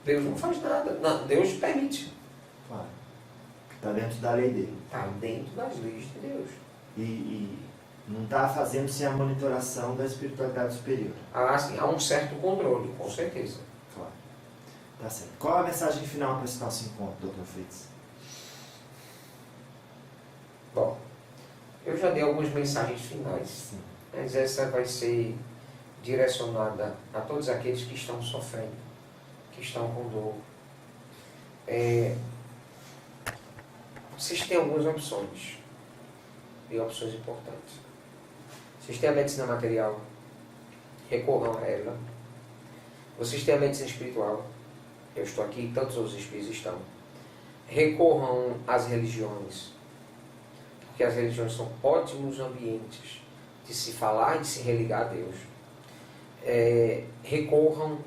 Deus não faz nada. Não, Deus permite. Claro. Está dentro da lei dele. Está dentro das leis de Deus. E não está fazendo sem a monitoração da espiritualidade superior. Ah, sim. Há um certo controle, com certeza. Claro. Tá certo. Qual a mensagem final para esse nosso encontro, Dr. Fritz? Bom, eu já dei algumas mensagens finais. Sim. Mas essa vai ser direcionada a todos aqueles que estão sofrendo, que estão com dor. Vocês têm algumas opções, e opções importantes. Vocês têm a medicina material, recorram a ela. Vocês têm a medicina espiritual, eu estou aqui, tantos outros espíritos estão. Recorram às religiões, porque as religiões são ótimos ambientes de se falar e de se religar a Deus. Recorram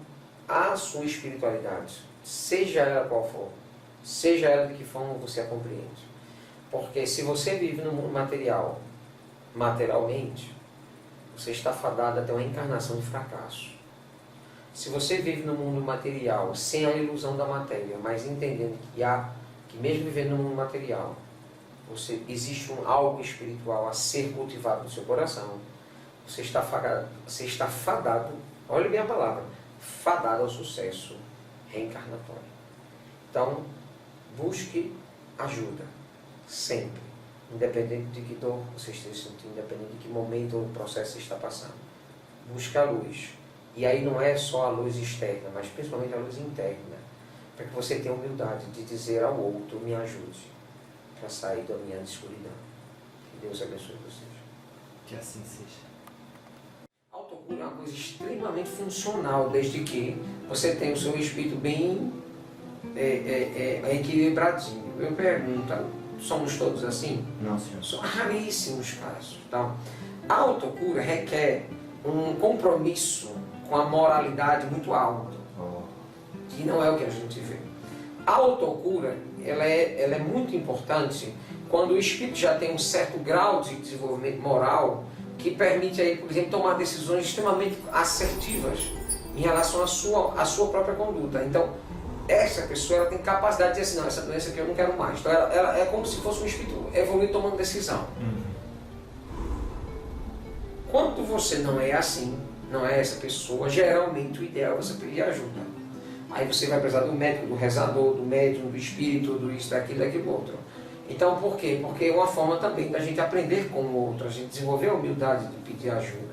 à sua espiritualidade, seja ela qual for, seja ela de que forma você a compreende. Porque se você vive no mundo material, materialmente, você está fadado a ter uma encarnação de fracasso. Se você vive no mundo material, sem a ilusão da matéria, mas entendendo que mesmo vivendo no mundo material, existe algo espiritual a ser cultivado no seu coração, você está fadado, olha bem a palavra, fadado ao sucesso reencarnatório. Então, busque ajuda, sempre, independente de que dor você esteja sentindo, independente de que momento ou processo você está passando. Busque a luz. E aí não é só a luz externa, mas principalmente a luz interna, para que você tenha humildade de dizer ao outro, me ajude para sair da minha escuridão. Que Deus abençoe vocês. Que assim seja. A autocura é uma coisa extremamente funcional, desde que você tenha o seu espírito bem equilibradinho. Eu pergunto, somos todos assim? Não, senhor. São raríssimos casos. Então, a autocura requer um compromisso com a moralidade muito alto, que não é o que a gente vê. A autocura ela é muito importante quando o espírito já tem um certo grau de desenvolvimento moral que permite a ele, por exemplo, tomar decisões extremamente assertivas em relação à sua própria conduta. Então, essa pessoa ela tem capacidade de dizer assim, não, essa doença aqui eu não quero mais. Então, ela é como se fosse um espírito evoluído tomando decisão. Quando você não é assim, não é essa pessoa, geralmente o ideal é você pedir ajuda. Aí você vai precisar do médico, do rezador, do médium, do espírito, do isso, daquilo, daquilo outro. Então, por quê? Porque é uma forma também da gente aprender com o outro, a gente desenvolver a humildade de pedir ajuda.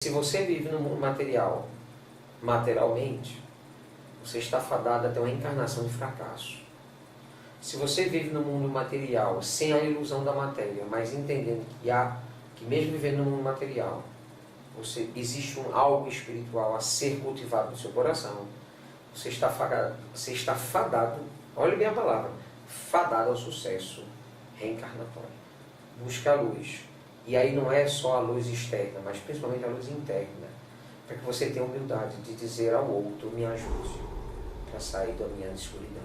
Se você vive no mundo material, materialmente, você está fadado até uma encarnação de fracasso. Se você vive no mundo material, sem a ilusão da matéria, mas entendendo que mesmo vivendo no mundo material, existe algo espiritual a ser cultivado no seu coração, você está fadado, olha bem a palavra, fadado ao sucesso reencarnatório. Busca a luz. E aí não é só a luz externa, mas principalmente a luz interna, para que você tenha humildade de dizer ao outro, me ajude para sair da minha escuridão.